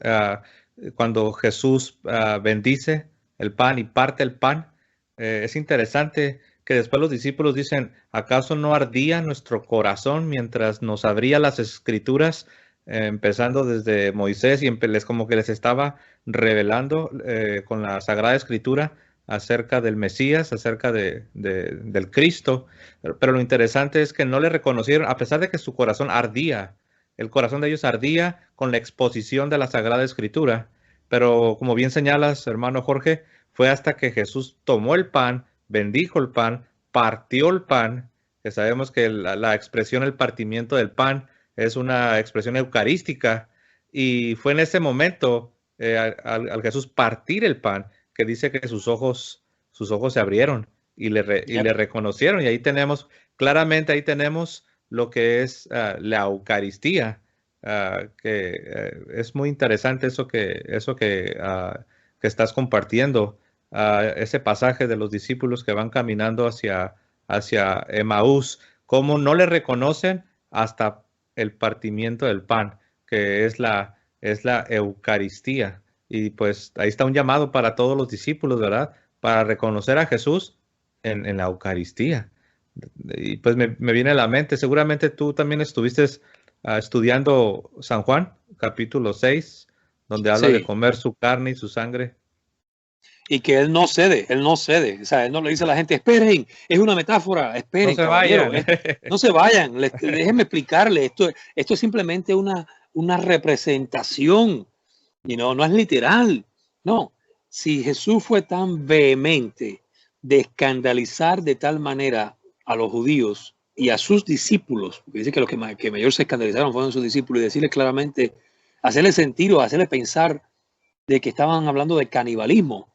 cuando Jesús bendice el pan y parte el pan, es interesante que después los discípulos dicen: ¿acaso no ardía nuestro corazón mientras nos abría las escrituras? Empezando desde Moisés, y como que les estaba revelando con la Sagrada Escritura acerca del Mesías, acerca del Cristo. Pero lo interesante es que no le reconocieron, a pesar de que su corazón ardía. El corazón de ellos ardía con la exposición de la Sagrada Escritura. Pero como bien señalas, hermano Jorge, fue hasta que Jesús tomó el pan, bendijo el pan, partió el pan, que sabemos que la expresión, el partimiento del pan, es una expresión eucarística, y fue en ese momento, al Jesús partir el pan, que dice que sus ojos se abrieron y le reconocieron. Y ahí tenemos, claramente ahí tenemos lo que es la Eucaristía, que es muy interesante eso que estás compartiendo, ese pasaje de los discípulos que van caminando hacia Emaús, cómo no le reconocen hasta el partimiento del pan, que es la Eucaristía. Y pues ahí está un llamado para todos los discípulos, ¿verdad? Para reconocer a Jesús en la Eucaristía. Y pues me viene a la mente, seguramente tú también estuviste estudiando San Juan, capítulo 6, donde habla de comer su carne y su sangre. Y que Él no cede. O sea, Él no le dice a la gente: esperen, es una metáfora, esperen, no se vayan. No se vayan, déjenme explicarle, esto es simplemente una representación, no es literal. No, si Jesús fue tan vehemente de escandalizar de tal manera a los judíos y a sus discípulos, porque dice que los que mayor se escandalizaron fueron sus discípulos, y decirles claramente, hacerles sentir o hacerles pensar de que estaban hablando de canibalismo.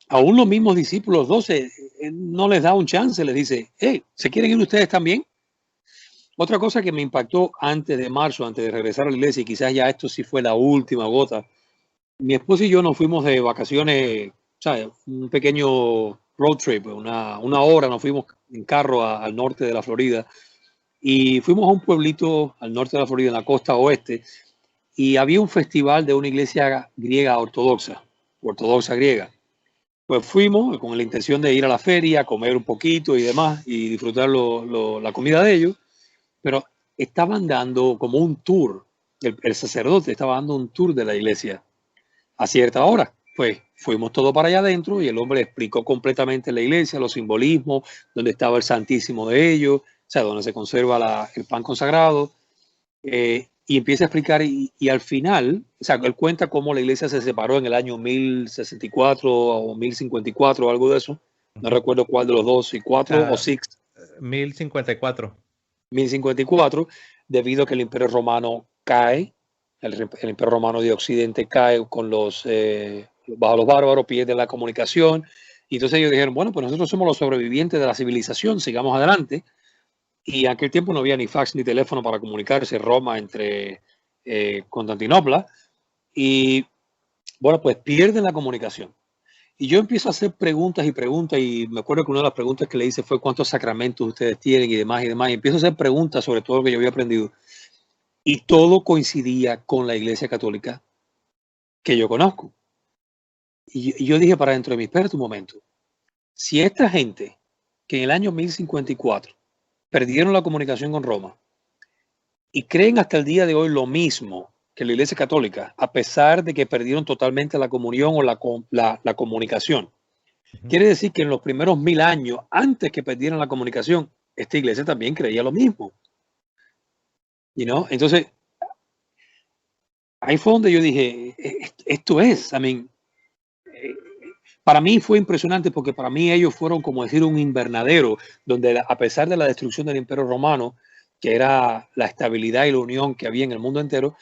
Aún los mismos discípulos 12 no les da un chance, les dice: hey, ¿se quieren ir ustedes también? Otra cosa que me impactó antes de marzo, antes de regresar a la iglesia, y quizás ya esto sí fue la última gota, mi esposa y yo nos fuimos de vacaciones, ¿sabes? Un pequeño road trip, una hora nos fuimos en carro al norte de la Florida, y fuimos a un pueblito al norte de la Florida, en la costa oeste, y había un festival de una iglesia griega ortodoxa griega. Pues fuimos con la intención de ir a la feria, comer un poquito y demás, y disfrutar la comida de ellos, pero estaban dando como un tour el sacerdote estaba dando un tour de la iglesia a cierta hora. Pues fuimos todos para allá adentro y el hombre explicó completamente la iglesia, los simbolismos, donde estaba el Santísimo de ellos, o sea, donde se conserva el pan consagrado. Y empieza a explicar y al final, o sea, él cuenta cómo la iglesia se separó en el año 1064 o 1054 o algo de eso. No recuerdo cuál de los dos, si 4 o 6. 1054. 1054, debido a que el Imperio Romano cae, el Imperio Romano de Occidente cae con bajo los bárbaros, pierde la comunicación. Y entonces ellos dijeron, bueno, pues nosotros somos los sobrevivientes de la civilización, sigamos adelante. Y en aquel tiempo no había ni fax ni teléfono para comunicarse Roma entre Constantinopla. Y bueno, pues pierden la comunicación. Y yo empiezo a hacer preguntas y preguntas, y me acuerdo que una de las preguntas que le hice fue cuántos sacramentos ustedes tienen y demás y demás. Y empiezo a hacer preguntas sobre todo lo que yo había aprendido. Y todo coincidía con la Iglesia Católica que yo conozco. Y yo dije para dentro de mí, espérate un momento. Si esta gente que en el año 1054 perdieron la comunicación con Roma y creen hasta el día de hoy lo mismo que la Iglesia Católica, a pesar de que perdieron totalmente la comunión o la comunicación, quiere decir que en los primeros 1000 años, antes que perdieran la comunicación, esta iglesia también creía lo mismo. Entonces, ahí fue donde yo dije, esto es, para mí fue impresionante porque para mí ellos fueron como decir un invernadero, donde a pesar de la destrucción del Imperio Romano, que era la estabilidad y la unión que había en el mundo entero,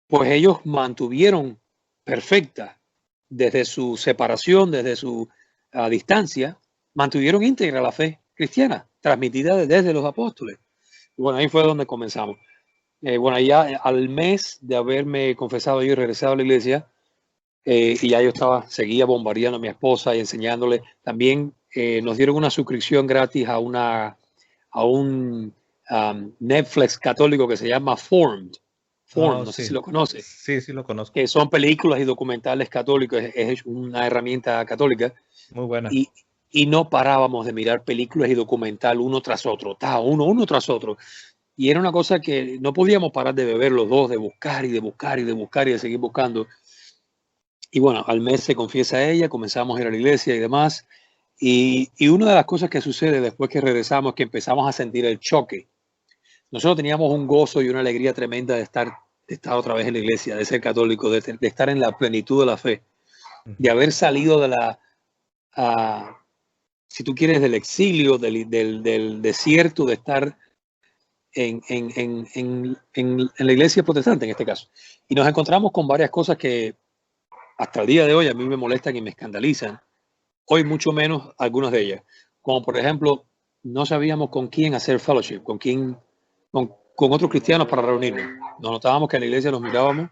pues ellos mantuvieron perfecta desde su separación, desde su distancia, mantuvieron íntegra la fe cristiana, transmitida desde los apóstoles. Y bueno, ahí fue donde comenzamos. Bueno, ya al mes de haberme confesado yo y regresado a la iglesia, y ya yo seguía bombardeando a mi esposa y enseñándole. También nos dieron una suscripción gratis a un Netflix católico que se llama Formed. No sé si lo conoces. Sí, sí lo conozco. Que son películas y documentales católicos, es una herramienta católica. Muy buena. Y no parábamos de mirar películas y documental uno tras otro, uno tras otro. Y era una cosa que no podíamos parar de beber los dos, de buscar y de buscar y de buscar y de seguir buscando. Y bueno, al mes se confiesa ella, comenzamos a ir a la iglesia y demás. Y una de las cosas que sucede después que regresamos es que empezamos a sentir el choque. Nosotros teníamos un gozo y una alegría tremenda de estar otra vez en la iglesia, de ser católico, de estar en la plenitud de la fe, de haber salido de si tú quieres, del exilio, del desierto, de estar en la iglesia protestante en este caso. Y nos encontramos con varias cosas que hasta el día de hoy a mí me molestan y me escandalizan. Hoy mucho menos algunas de ellas. Como por ejemplo, no sabíamos con quién hacer fellowship, con otros cristianos para reunirnos. Nos notábamos que en la iglesia nos mirábamos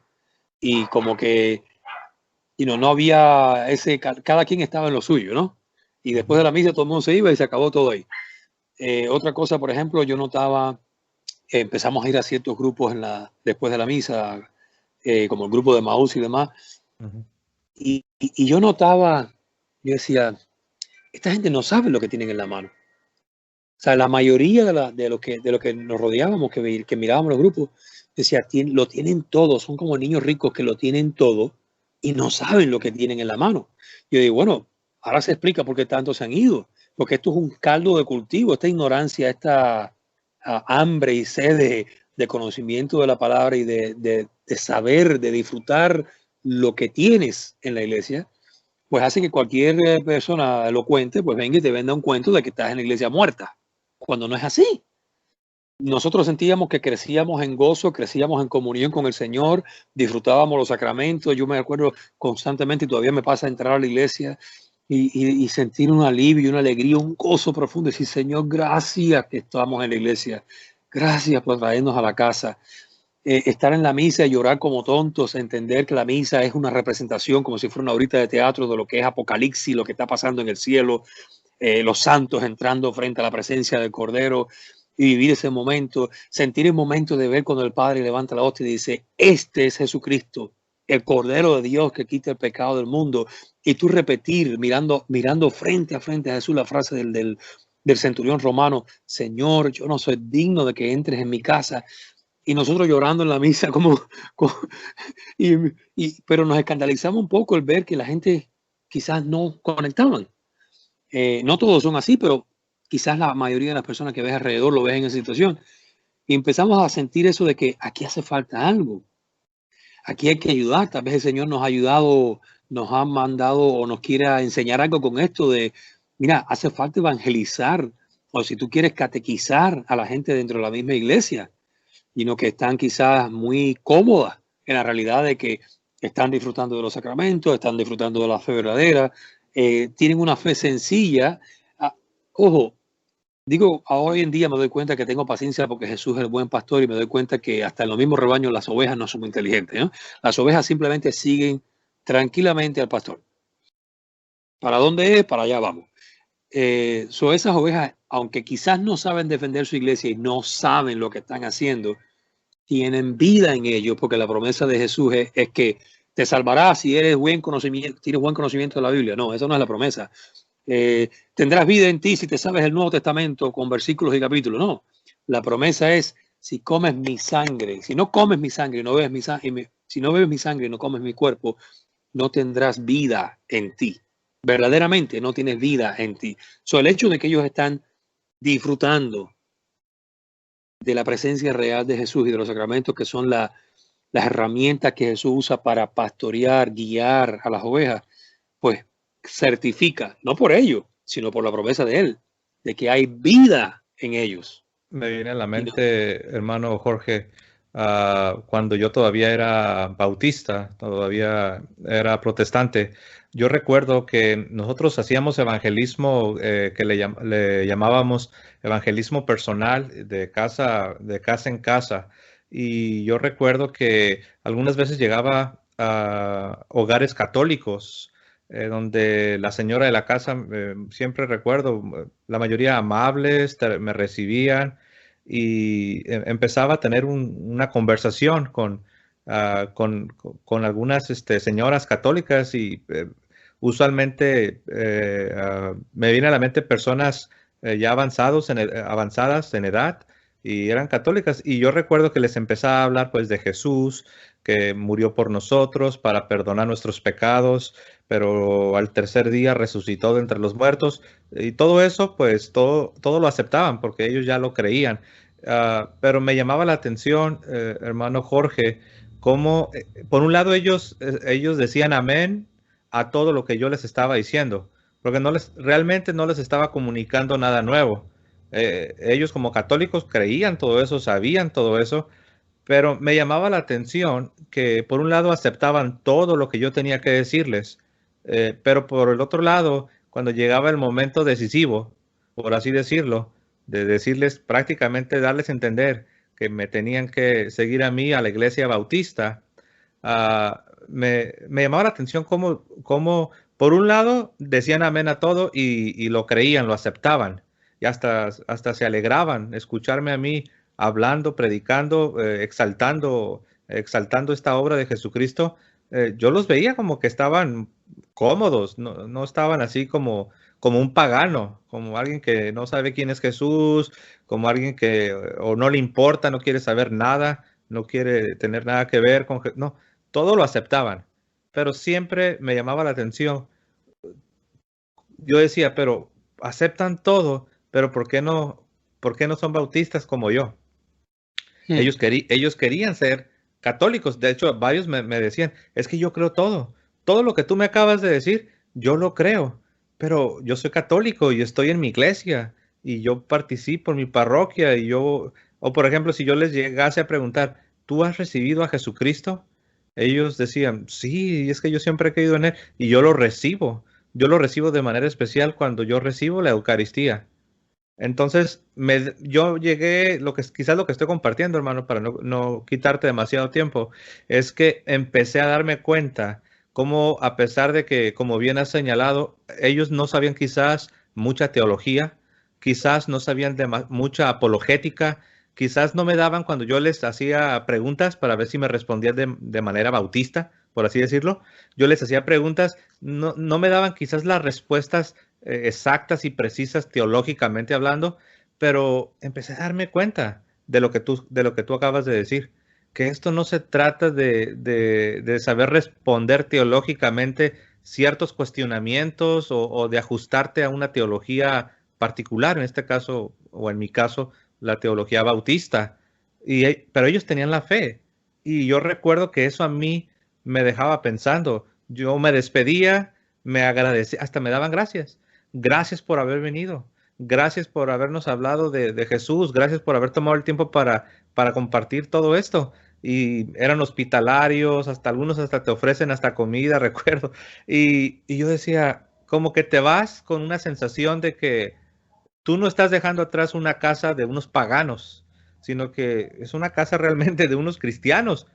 y como que no había cada quien estaba en lo suyo, ¿no? Y después de la misa todo el mundo se iba y se acabó todo ahí. Otra cosa, por ejemplo, yo notaba, empezamos a ir a ciertos grupos después de la misa, como el grupo de Maús y demás, y yo notaba, yo decía, esta gente no sabe lo que tienen en la mano. O sea, la mayoría de lo que nos rodeábamos, que mirábamos los grupos, decía, lo tienen todo, son como niños ricos que lo tienen todo y no saben lo que tienen en la mano. Yo digo, bueno, ahora se explica por qué tantos se han ido, porque esto es un caldo de cultivo, esta ignorancia, esta hambre y sed de conocimiento de la palabra y de saber, de disfrutar lo que tienes en la iglesia, pues hace que cualquier persona elocuente pues venga y te venda un cuento de que estás en la iglesia muerta, cuando no es así. Nosotros sentíamos que crecíamos en gozo, crecíamos en comunión con el Señor, disfrutábamos los sacramentos. Yo me acuerdo constantemente, y todavía me pasa entrar a la iglesia y sentir un alivio, una alegría, un gozo profundo. Decir, Señor, gracias que estamos en la iglesia. Gracias por traernos a la casa. Estar en la misa y llorar como tontos, entender que la misa es una representación, como si fuera una horita de teatro, de lo que es Apocalipsis, lo que está pasando en el cielo, los santos entrando frente a la presencia del Cordero, y vivir ese momento, sentir el momento de ver cuando el Padre levanta la hostia y dice, este es Jesucristo, el Cordero de Dios que quita el pecado del mundo, y tú repetir, mirando frente a frente a Jesús la frase del centurión romano, Señor, yo no soy digno de que entres en mi casa. y nosotros llorando en la misa, y, pero nos escandalizamos un poco el ver que la gente quizás no conectaban. No todos son así, pero quizás la mayoría de las personas que ves alrededor lo ves en esa situación. Y empezamos a sentir eso de que aquí hace falta algo. Aquí hay que ayudar. Tal vez el Señor nos ha ayudado, nos ha mandado o nos quiere enseñar algo con esto de, mira, hace falta evangelizar. O si tú quieres catequizar a la gente dentro de la misma iglesia, y no que están quizás muy cómodas en la realidad de que están disfrutando de los sacramentos, están disfrutando de la fe verdadera, tienen una fe sencilla. Ojo, digo, hoy en día me doy cuenta que tengo paciencia porque Jesús es el buen pastor y me doy cuenta que hasta en los mismos rebaños las ovejas no son muy inteligentes, ¿no? Las ovejas simplemente siguen tranquilamente al pastor. ¿Para dónde es? Para allá vamos. Esas ovejas, aunque quizás no saben defender su iglesia y no saben lo que están haciendo, tienen vida en ellos, porque la promesa de Jesús es que te salvarás si eres tienes buen conocimiento de la Biblia. No, eso no es la promesa. Tendrás vida en ti si te sabes el Nuevo Testamento con versículos y capítulos. No, la promesa es si comes mi sangre, si no comes mi sangre, no bebes mi sangre, si no bebes mi sangre y no comes mi cuerpo, no tendrás vida en ti. Verdaderamente no tienes vida en ti. El hecho de que ellos están disfrutando de la presencia real de Jesús y de los sacramentos, que son las herramientas que Jesús usa para pastorear, guiar a las ovejas, pues certifica, no por ellos, sino por la promesa de Él, de que hay vida en ellos. Me viene a la mente, hermano Jorge, cuando yo todavía era bautista, todavía era protestante. Yo recuerdo que nosotros hacíamos evangelismo que le llamábamos evangelismo personal de casa en casa. Y yo recuerdo que algunas veces llegaba a hogares católicos donde la señora de la casa, siempre recuerdo, la mayoría amables, me recibían y empezaba a tener una conversación con algunas señoras católicas y usualmente me viene a la mente personas ya avanzadas en edad y eran católicas y yo recuerdo que les empezaba a hablar pues de Jesús que murió por nosotros para perdonar nuestros pecados, pero al tercer día resucitó de entre los muertos y todo eso pues todo lo aceptaban porque ellos ya lo creían. Pero me llamaba la atención, hermano Jorge, cómo por un lado ellos decían amén a todo lo que yo les estaba diciendo, porque realmente no les estaba comunicando nada nuevo. Ellos como católicos creían todo eso, sabían todo eso, pero me llamaba la atención que por un lado aceptaban todo lo que yo tenía que decirles, pero por el otro lado, cuando llegaba el momento decisivo, por así decirlo, de decirles prácticamente, darles a entender que me tenían que seguir a mí, a la iglesia bautista, me llamaba la atención cómo, por un lado, decían amén a todo y lo creían, lo aceptaban, y hasta se alegraban escucharme a mí hablando, predicando, exaltando esta obra de Jesucristo. Yo los veía como que estaban cómodos, no estaban así como un pagano, como alguien que no sabe quién es Jesús, como alguien que o no le importa, no quiere saber nada, no quiere tener nada que ver con Jesús. No, todo lo aceptaban, pero siempre me llamaba la atención. Yo decía, pero aceptan todo, pero por qué no son bautistas como yo? Ellos querían ser católicos. De hecho, varios me decían, es que yo creo todo. Todo lo que tú me acabas de decir, yo lo creo. Pero yo soy católico y estoy en mi iglesia y yo participo en mi parroquia o por ejemplo, si yo les llegase a preguntar, ¿tú has recibido a Jesucristo? Ellos decían, sí, es que yo siempre he creído en él y yo lo recibo. Yo lo recibo de manera especial cuando yo recibo la Eucaristía. Entonces, yo llegué, quizás lo que estoy compartiendo, hermano, para no quitarte demasiado tiempo, es que empecé a darme cuenta cómo, a pesar de que, como bien has señalado, ellos no sabían quizás mucha teología, quizás no sabían mucha apologética, quizás no me daban cuando yo les hacía preguntas para ver si me respondían de manera bautista, por así decirlo. Yo les hacía preguntas, no me daban quizás las respuestas exactas y precisas teológicamente hablando, pero empecé a darme cuenta de lo que tú acabas de decir, que esto no se trata de saber responder teológicamente ciertos cuestionamientos o de ajustarte a una teología particular, en este caso, o en mi caso, la teología bautista. Pero ellos tenían la fe. Y yo recuerdo que eso a mí me dejaba pensando. Yo me despedía, me agradecía, hasta me daban gracias. Gracias por haber venido. Gracias por habernos hablado de Jesús. Gracias por haber tomado el tiempo para compartir todo esto. Y eran hospitalarios, hasta algunos hasta te ofrecen hasta comida, recuerdo. Y yo decía, como que te vas con una sensación de que tú no estás dejando atrás una casa de unos paganos, sino que es una casa realmente de unos cristianos.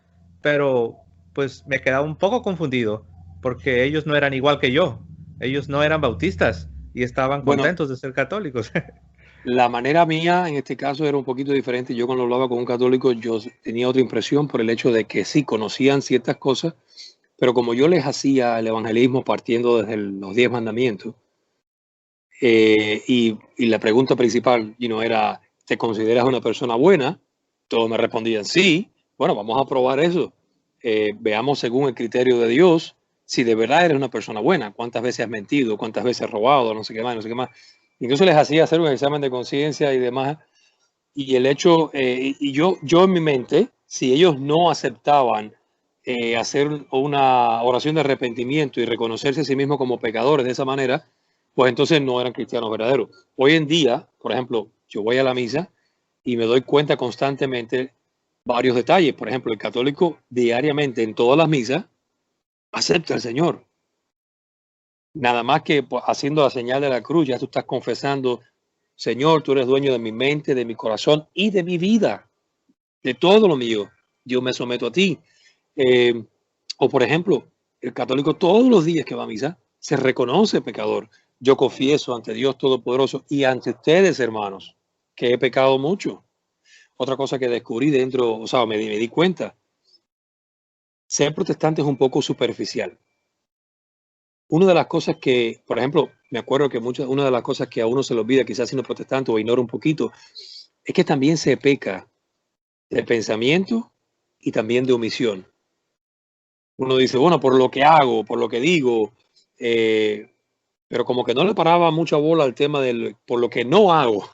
Pero pues me quedaba un poco confundido, porque ellos no eran igual que yo. Ellos no eran bautistas y estaban Bueno, contentos de ser católicos. la manera mía en este caso era un poquito diferente. Yo cuando hablaba con un católico, yo tenía otra impresión por el hecho de que sí conocían ciertas cosas, pero como yo les hacía el evangelismo partiendo desde los 10 mandamientos, y la pregunta principal era, ¿te consideras una persona buena? Todos me respondían, sí. Bueno, vamos a probar eso. Veamos según el criterio de Dios si de verdad eres una persona buena. ¿Cuántas veces has mentido? ¿Cuántas veces has robado? No sé qué más, no sé qué más. Incluso les hacía hacer un examen de conciencia y demás. Y el hecho, y yo en mi mente, si ellos no aceptaban hacer una oración de arrepentimiento y reconocerse a sí mismos como pecadores de esa manera, pues entonces no eran cristianos verdaderos. Hoy en día, por ejemplo, yo voy a la misa y me doy cuenta constantemente varios detalles. Por ejemplo, el católico diariamente en todas las misas acepta al Señor. Nada más que pues, haciendo la señal de la cruz, ya tú estás confesando, Señor, tú eres dueño de mi mente, de mi corazón y de mi vida, de todo lo mío. Yo me someto a ti. O por ejemplo, el católico todos los días que va a misa se reconoce pecador. Yo confieso ante Dios Todopoderoso y ante ustedes, hermanos, que he pecado mucho. Otra cosa que descubrí dentro, o sea, me di cuenta, ser protestante es un poco superficial. Una de las cosas que, por ejemplo, me acuerdo que una de las cosas que a uno se le olvida, quizás siendo protestante o ignora un poquito, es que también se peca de pensamiento y también de omisión. Uno dice, bueno, por lo que hago, por lo que digo, pero como que no le paraba mucha bola al tema por lo que no hago.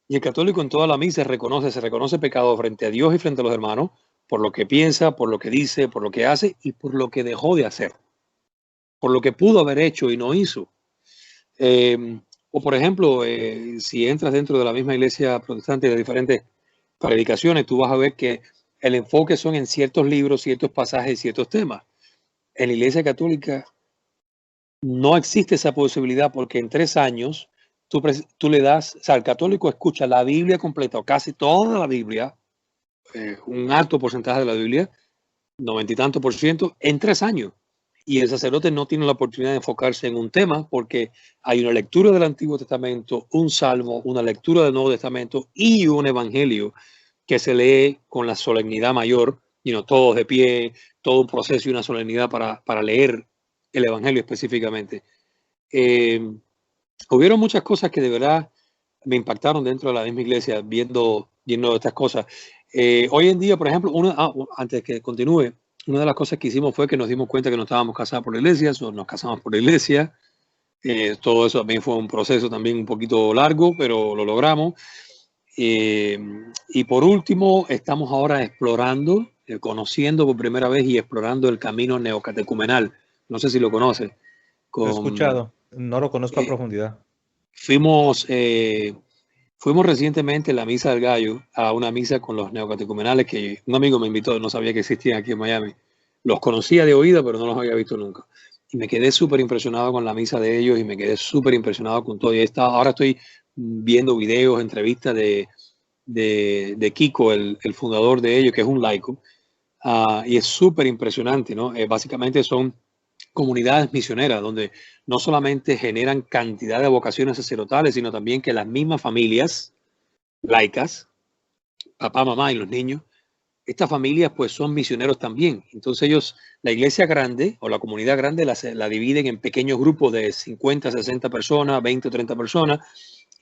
Y el católico en toda la misa se reconoce pecado frente a Dios y frente a los hermanos, por lo que piensa, por lo que dice, por lo que hace y por lo que dejó de hacer, por lo que pudo haber hecho y no hizo. O por ejemplo, si entras dentro de la misma iglesia protestante de diferentes predicaciones, tú vas a ver que el enfoque son en ciertos libros, ciertos pasajes, ciertos temas. En la iglesia católica no existe esa posibilidad porque en 3 años tú le das, o sea, el católico escucha la Biblia completa o casi toda la Biblia, un alto porcentaje de la Biblia, 90 y tanto por ciento, en 3 años. Y el sacerdote no tiene la oportunidad de enfocarse en un tema porque hay una lectura del Antiguo Testamento, un salmo, una lectura del Nuevo Testamento y un evangelio que se lee con la solemnidad mayor, todos de pie, todo un proceso y una solemnidad para leer el evangelio específicamente. Hubieron muchas cosas que de verdad me impactaron dentro de la misma iglesia viendo estas cosas. Hoy en día, por ejemplo, antes que continúe, una de las cosas que hicimos fue que nos dimos cuenta que no estábamos casados por la iglesia, nos casamos por la iglesia. Todo eso también fue un proceso también un poquito largo, pero lo logramos. Y por último, estamos ahora explorando, conociendo por primera vez y explorando el camino neocatecumenal. No sé si lo conoces. Lo he escuchado, no lo conozco a profundidad. Fuimos recientemente en la Misa del Gallo a una misa con los neocatecumenales que un amigo me invitó, no sabía que existían aquí en Miami. Los conocía de oída, pero no los había visto nunca. Y me quedé súper impresionado con la misa de ellos y me quedé súper impresionado con todo. Y ahora estoy viendo videos, entrevistas de Kiko, el fundador de ellos, que es un laico. Y es súper impresionante, ¿no? Básicamente son comunidades misioneras donde no solamente generan cantidad de vocaciones sacerdotales, sino también que las mismas familias laicas, papá, mamá y los niños, estas familias pues son misioneros también. Entonces ellos, la iglesia grande o la comunidad grande la dividen en pequeños grupos de 50, 60 personas, 20 o 30 personas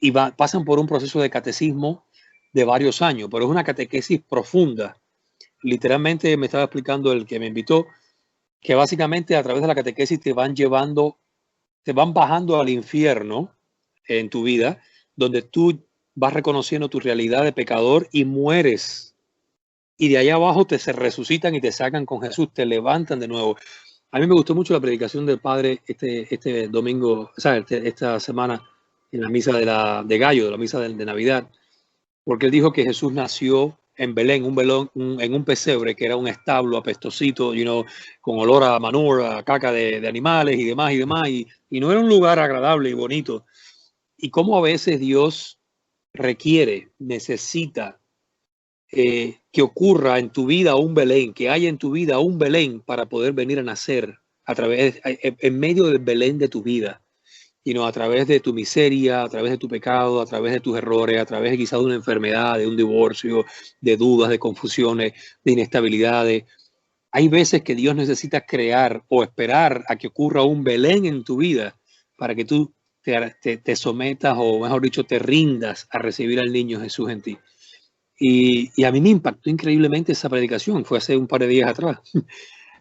y pasan por un proceso de catecismo de varios años, pero es una catequesis profunda. Literalmente me estaba explicando el que me invitó, que básicamente a través de la catequesis te van bajando al infierno en tu vida, donde tú vas reconociendo tu realidad de pecador y mueres. Y de allá abajo se resucitan y te sacan con Jesús, te levantan de nuevo. A mí me gustó mucho la predicación del Padre este domingo, o sea, esta semana en la misa de Gallo, de la misa de Navidad, porque él dijo que Jesús nació en Belén, en un pesebre que era un establo apestosito, con olor a manure, a caca de animales y demás, y no era un lugar agradable y bonito. Y cómo a veces Dios necesita que ocurra en tu vida un Belén, que haya en tu vida un Belén para poder venir a nacer en medio del Belén de tu vida, a través de tu miseria, a través de tu pecado, a través de tus errores, a través de quizás de una enfermedad, de un divorcio, de dudas, de confusiones, de inestabilidades. Hay veces que Dios necesita crear o esperar a que ocurra un Belén en tu vida para que tú te sometas, o mejor dicho, te rindas a recibir al niño Jesús en ti. Y a mí me impactó increíblemente esa predicación, fue hace un par de días atrás.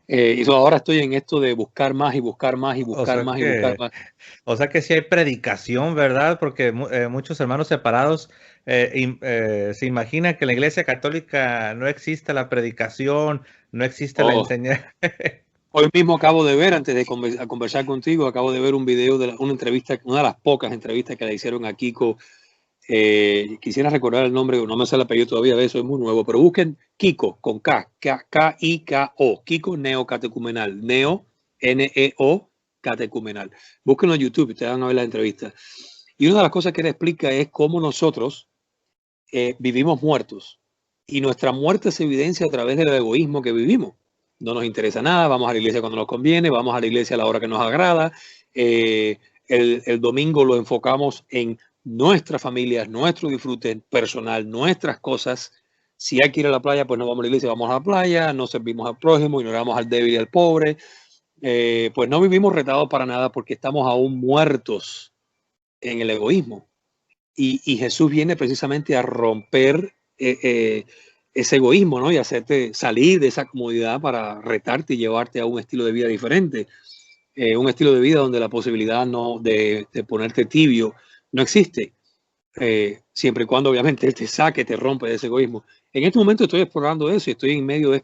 Y ahora estoy en esto de buscar más y buscar más y buscar más y buscar más. O sea que sí hay predicación, ¿verdad? Porque muchos hermanos separados se imaginan que en la Iglesia Católica no existe la predicación, no existe la enseñanza. Hoy mismo acabo de ver, antes de conversar contigo, acabo de ver un video de una entrevista, una de las pocas entrevistas que le hicieron a Kiko. Quisiera recordar el nombre, no me sé el apellido todavía, de eso es muy nuevo, pero busquen Kiko con K-I-K-O, Kiko Neocatecumenal, Neo Catecumenal. Búsquenlo en YouTube y te van a ver la entrevista. Y una de las cosas que él explica es cómo nosotros vivimos muertos, y nuestra muerte se evidencia a través del egoísmo que vivimos. No nos interesa nada, vamos a la iglesia cuando nos conviene, vamos a la iglesia a la hora que nos agrada. El domingo lo enfocamos en nuestras familias, nuestro disfrute personal, nuestras cosas. Si hay que ir a la playa, pues no vamos a la iglesia, vamos a la playa, no servimos al prójimo, ignoramos al débil y al pobre. Pues no vivimos retados para nada porque estamos aún muertos en el egoísmo. Y Jesús viene precisamente a romper ese egoísmo, ¿no? Y hacerte salir de esa comodidad para retarte y llevarte a un estilo de vida diferente. Un estilo de vida donde la posibilidad de ponerte tibio no existe. Siempre y cuando obviamente Él te saque, te rompe de ese egoísmo. En este momento estoy explorando eso y estoy en medio de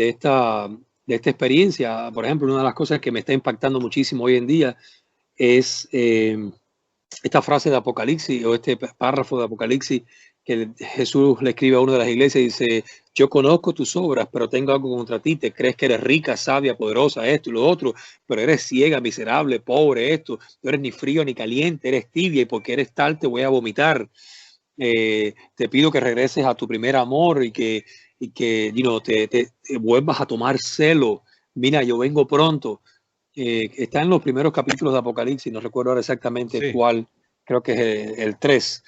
esta experiencia. Por ejemplo, una de las cosas que me está impactando muchísimo hoy en día es esta frase de Apocalipsis, o este párrafo de Apocalipsis que Jesús le escribe a una de las iglesias y dice: yo conozco tus obras, pero tengo algo contra ti. Te crees que eres rica, sabia, poderosa, esto y lo otro, pero eres ciega, miserable, pobre, esto. No eres ni frío ni caliente, eres tibia, y porque eres tal te voy a vomitar. Te pido que regreses a tu primer amor y que te vuelvas a tomar celo. Mira, yo vengo pronto. Está en los primeros capítulos de Apocalipsis, no recuerdo ahora exactamente cuál, creo que es el 3.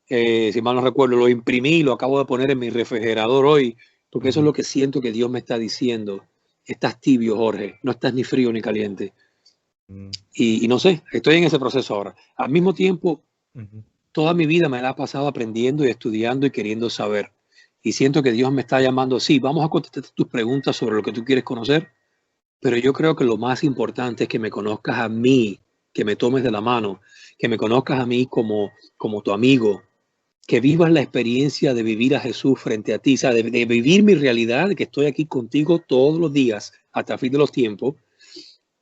Si mal no recuerdo, lo imprimí, lo acabo de poner en mi refrigerador hoy, porque eso es lo que siento que Dios me está diciendo. Estás tibio, Jorge, no estás ni frío ni caliente. Y no sé, estoy en ese proceso ahora. Al mismo tiempo, toda mi vida me la he pasado aprendiendo y estudiando y queriendo saber. Y siento que Dios me está llamando, sí, vamos a contestar tus preguntas sobre lo que tú quieres conocer, pero yo creo que lo más importante es que me conozcas a mí, que me tomes de la mano, que me conozcas a mí como tu amigo, que vivas la experiencia de vivir a Jesús frente a ti, o sea, de vivir mi realidad, de que estoy aquí contigo todos los días hasta el fin de los tiempos,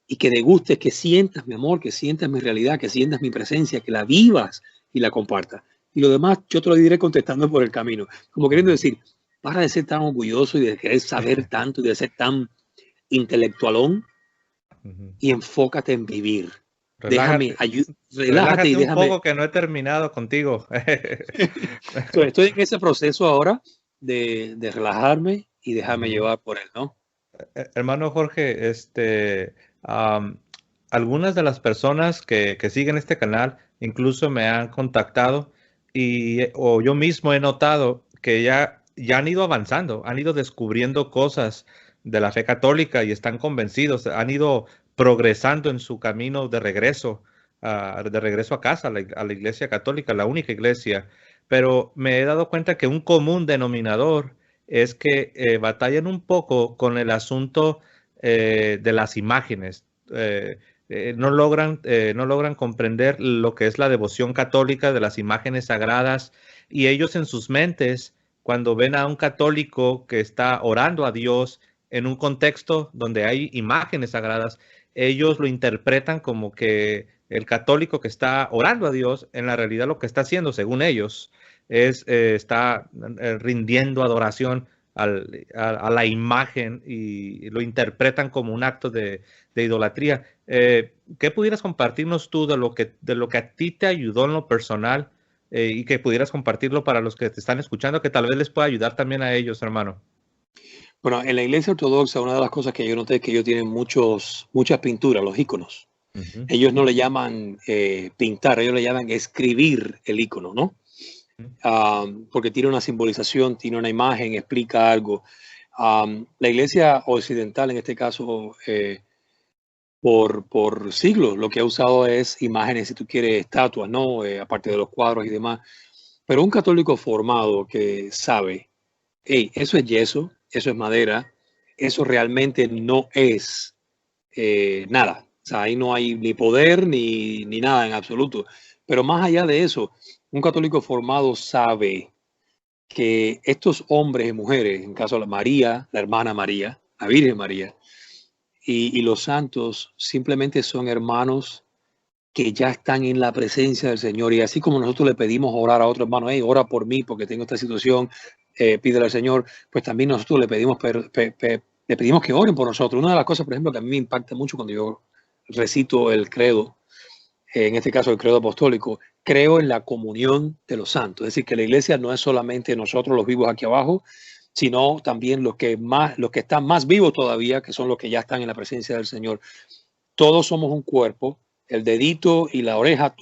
y que degustes, que sientas mi amor, que sientas mi realidad, que sientas mi presencia, que la vivas y la compartas. Y lo demás yo te lo diré contestando por el camino, como queriendo decir, para de ser tan orgulloso y de querer saber tanto y de ser tan intelectualón, y enfócate en vivir. Relájate y déjame un poco, que no he terminado contigo. Estoy en ese proceso ahora de relajarme y dejarme llevar por él, ¿no? Hermano Jorge, algunas de las personas que siguen este canal incluso me han contactado o yo mismo he notado que ya han ido avanzando, han ido descubriendo cosas de la fe católica y están convencidos, han ido progresando en su camino de regreso a casa, a la iglesia católica, la única iglesia pero me he dado cuenta que un común denominador es que batallan un poco con el asunto de las imágenes. No logran comprender lo que es la devoción católica de las imágenes sagradas, y ellos en sus mentes, cuando ven a un católico que está orando a Dios en un contexto donde hay imágenes sagradas, ellos lo interpretan como que el católico que está orando a Dios, en la realidad lo que está haciendo, según ellos, está rindiendo adoración a la imagen, y lo interpretan como un acto de idolatría. ¿Qué pudieras compartirnos tú de lo que a ti te ayudó en lo personal, y que pudieras compartirlo para los que te están escuchando, que tal vez les pueda ayudar también a ellos, hermano? Bueno, en la iglesia ortodoxa, una de las cosas que yo noté es que ellos tienen muchas pinturas, los iconos. Ujú. Ellos no le llaman pintar, ellos le llaman escribir el icono, ¿no? Porque tiene una simbolización, tiene una imagen, explica algo. La iglesia occidental, en este caso, por siglos, lo que ha usado es imágenes, si tú quieres, estatuas, ¿no? Aparte de los cuadros y demás. Pero un católico formado que sabe, hey, eso es yeso, eso es madera, eso realmente no es nada. O sea, ahí no hay ni poder ni nada en absoluto. Pero más allá de eso, un católico formado sabe que estos hombres y mujeres, en caso de la María, la hermana María, la Virgen María, y los santos simplemente son hermanos que ya están en la presencia del Señor. Y así como nosotros le pedimos orar a otro hermano, hey, ora por mí porque tengo esta situación, pídele al Señor, pues también nosotros le pedimos, le pedimos que oren por nosotros. Una de las cosas, por ejemplo, que a mí me impacta mucho cuando yo recito el credo, en este caso el credo apostólico, creo en la comunión de los santos. Es decir, que la iglesia no es solamente nosotros los vivos aquí abajo, sino también los que están más vivos todavía, que son los que ya están en la presencia del Señor. Todos somos un cuerpo, el dedito y la oreja,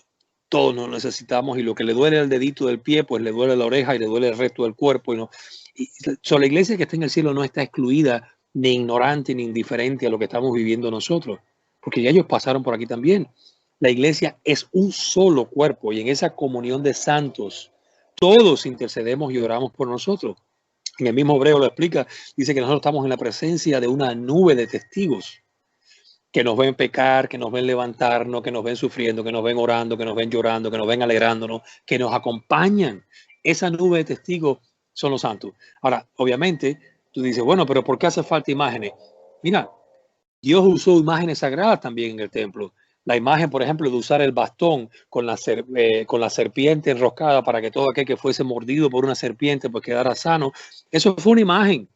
todos nos necesitamos, y lo que le duele al dedito del pie, pues le duele la oreja y le duele el resto del cuerpo. La iglesia que está en el cielo no está excluida, ni ignorante, ni indiferente a lo que estamos viviendo nosotros, porque ya ellos pasaron por aquí también. La iglesia es un solo cuerpo, y en esa comunión de santos, todos intercedemos y oramos por nosotros. En el mismo Hebreo lo explica, dice que nosotros estamos en la presencia de una nube de testigos que nos ven pecar, que nos ven levantarnos, que nos ven sufriendo, que nos ven orando, que nos ven llorando, que nos ven alegrándonos, que nos acompañan. Esa nube de testigos son los santos. Ahora, obviamente, tú dices, bueno, pero ¿por qué hace falta imágenes? Mira, Dios usó imágenes sagradas también en el templo. La imagen, por ejemplo, de usar el bastón con la serpiente enroscada para que todo aquel que fuese mordido por una serpiente pues quedara sano. Eso fue una imagen.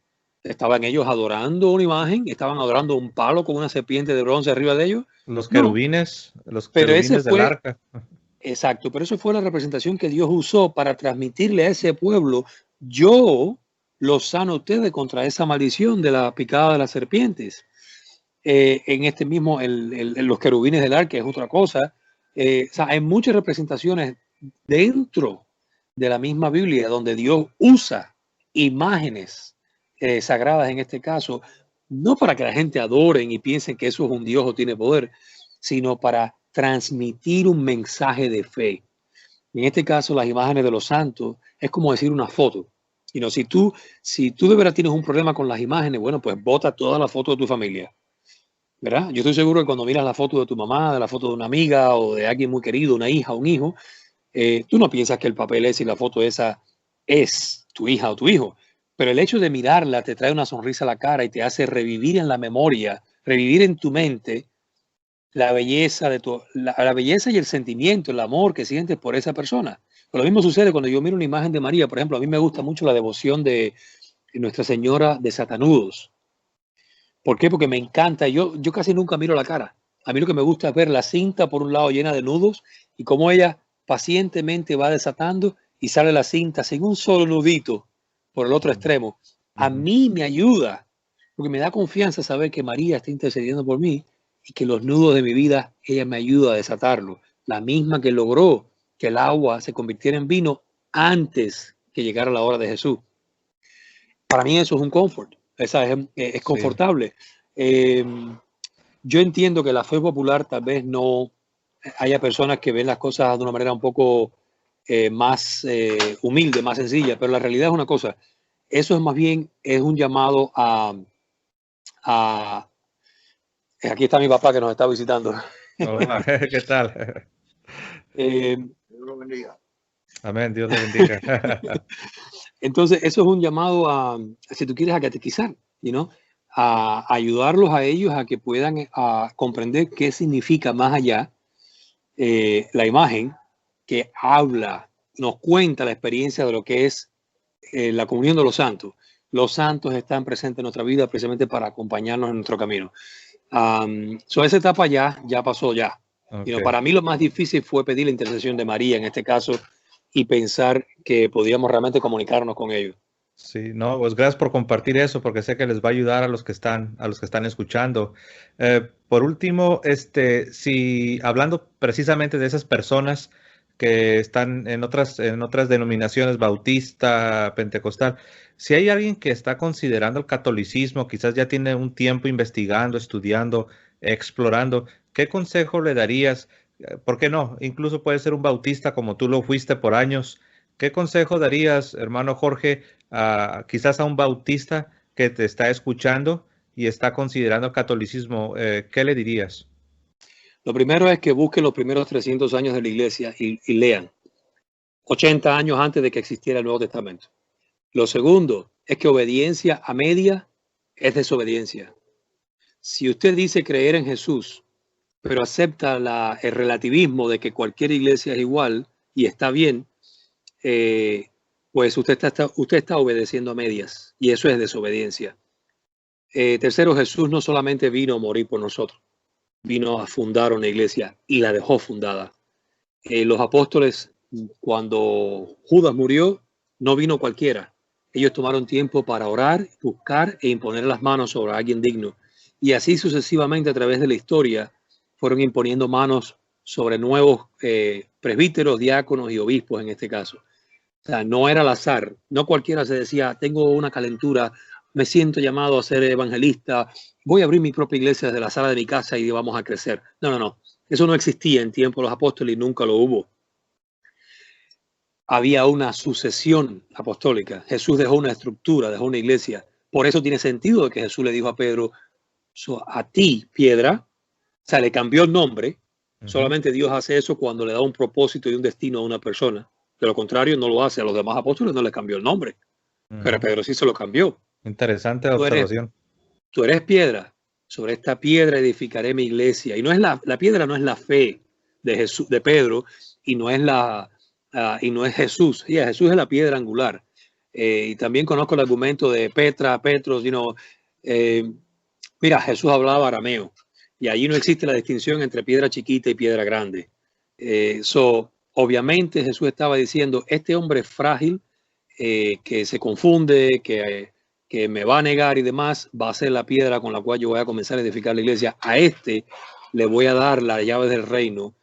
Estaban ellos adorando una imagen, estaban adorando un palo con una serpiente de bronce arriba de ellos. Los No, pero ese querubines del fue, arca. exacto, pero eso fue la representación que Dios usó para transmitirle a ese pueblo: yo los sano a ustedes contra esa maldición de la picada de las serpientes. En este mismo, los querubines del arca es otra cosa. O sea, hay muchas representaciones dentro de la misma Biblia donde Dios usa imágenes sagradas, en este caso, no para que la gente adoren y piensen que eso es un Dios o tiene poder, sino para transmitir un mensaje de fe. En este caso, las imágenes de los santos es como decir una foto. Y no, si tú de verdad tienes un problema con las imágenes, bueno, pues bota todas las fotos de tu familia, ¿verdad? Yo estoy seguro que cuando miras la foto de tu mamá, de la foto de una amiga o de alguien muy querido, una hija, un hijo, tú no piensas que el papel ese y la foto esa es tu hija o tu hijo, pero el hecho de mirarla te trae una sonrisa a la cara y te hace revivir en la memoria, revivir en tu mente la belleza la belleza y el sentimiento, el amor que sientes por esa persona. Pero lo mismo sucede cuando yo miro una imagen de María. Por ejemplo, a mí me gusta mucho la devoción de Nuestra Señora de Satanudos. ¿Por qué? Porque me encanta. Yo casi nunca miro la cara. A mí lo que me gusta es ver la cinta por un lado llena de nudos y cómo ella pacientemente va desatando y sale la cinta sin un solo nudito por el otro extremo. A mí me ayuda, porque me da confianza saber que María está intercediendo por mí y que los nudos de mi vida, ella me ayuda a desatarlo. La misma que logró que el agua se convirtiera en vino antes que llegara la hora de Jesús. Para mí eso es un confort. Esa es confortable. Sí. Yo entiendo que la fe popular tal vez no haya personas que ven las cosas de una manera un poco más humilde, más sencilla, pero la realidad es una cosa, eso es más bien, es un llamado aquí está mi papá que nos está visitando. Hola, ¿qué tal? Dios lo bendiga. Amén, Dios le bendiga. Entonces, eso es un llamado si tú quieres, a catequizar, a ayudarlos a ellos a que puedan comprender qué significa más allá la imagen que habla, nos cuenta la experiencia de lo que es la comunión de los santos. Los santos están presentes en nuestra vida precisamente para acompañarnos en nuestro camino. Esa etapa ya pasó ya. Okay. Para mí lo más difícil fue pedir la intercesión de María en este caso y pensar que podíamos realmente comunicarnos con ellos. Sí, no, pues gracias por compartir eso, porque sé que les va a ayudar a los que están escuchando. Por último, si hablando precisamente de esas personas que están en otras denominaciones, bautista, pentecostal, si hay alguien que está considerando el catolicismo, quizás ya tiene un tiempo investigando, estudiando, explorando, ¿qué consejo le darías? ¿Por qué no? Incluso puede ser un bautista como tú lo fuiste por años. ¿Qué consejo darías, hermano Jorge, quizás a un bautista que te está escuchando y está considerando el catolicismo? ¿Qué le dirías? Lo primero es que busquen los primeros 300 años de la iglesia y lean 80 años antes de que existiera el Nuevo Testamento. Lo segundo es que obediencia a media es desobediencia. Si usted dice creer en Jesús, pero acepta el relativismo de que cualquier iglesia es igual y está bien, pues usted está obedeciendo a medias y eso es desobediencia. Tercero, Jesús no solamente vino a morir por nosotros, vino a fundar una iglesia y la dejó fundada. Los apóstoles, cuando Judas murió, no vino cualquiera. Ellos tomaron tiempo para orar, buscar e imponer las manos sobre alguien digno. Y así sucesivamente a través de la historia fueron imponiendo manos sobre nuevos presbíteros, diáconos y obispos en este caso. O sea, no era al azar. No cualquiera se decía, tengo una calentura, me siento llamado a ser evangelista, voy a abrir mi propia iglesia desde la sala de mi casa y vamos a crecer. No. Eso no existía en tiempo de los apóstoles y nunca lo hubo. Había una sucesión apostólica. Jesús dejó una estructura, dejó una iglesia. Por eso tiene sentido de que Jesús le dijo a Pedro, a ti, piedra, o sea, le cambió el nombre. Solamente Dios hace eso cuando le da un propósito y un destino a una persona. De lo contrario, no lo hace. A los demás apóstoles no le cambió el nombre. Pero a Pedro sí se lo cambió. Interesante observación. Tú eres piedra. Sobre esta piedra edificaré mi iglesia. Y no es la piedra no es la fe de Jesús, de Pedro, y no es Jesús. Jesús es la piedra angular. Y también conozco el argumento de Petros. Mira, Jesús hablaba arameo y allí no existe la distinción entre piedra chiquita y piedra grande. Obviamente Jesús estaba diciendo, este hombre es frágil, que se confunde, que me va a negar y demás, va a ser la piedra con la cual yo voy a comenzar a edificar la iglesia. A este le voy a dar las llaves del reino,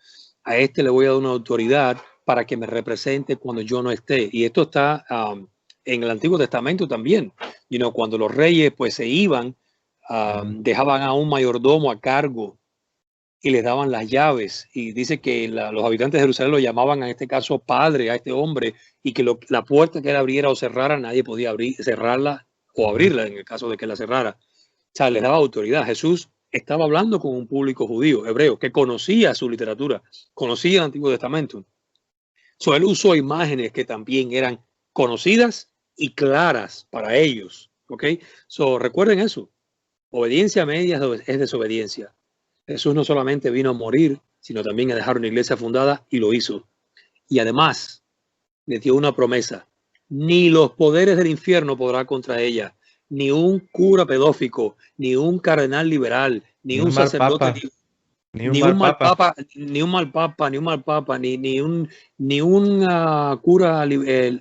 a este le voy a dar una autoridad para que me represente cuando yo no esté. Y esto está en el Antiguo Testamento también. Cuando los reyes pues se iban, dejaban a un mayordomo a cargo y les daban las llaves. Y dice que los habitantes de Jerusalén lo llamaban en este caso padre a este hombre, y que la puerta que él abriera o cerrara, nadie podía cerrarla o abrirla en el caso de que la cerrara. O sea, les daba autoridad. Jesús estaba hablando con un público judío, hebreo, que conocía su literatura, conocía el Antiguo Testamento. Él usó imágenes que también eran conocidas y claras para ellos. Recuerden eso. Obediencia a medias es desobediencia. Jesús no solamente vino a morir, sino también a dejar una iglesia fundada, y lo hizo. Y además le dio una promesa: ni los poderes del infierno podrán contra ella, ni un cura pedófico, ni un cardenal liberal, ni un sacerdote, ni un mal papa, ni un cura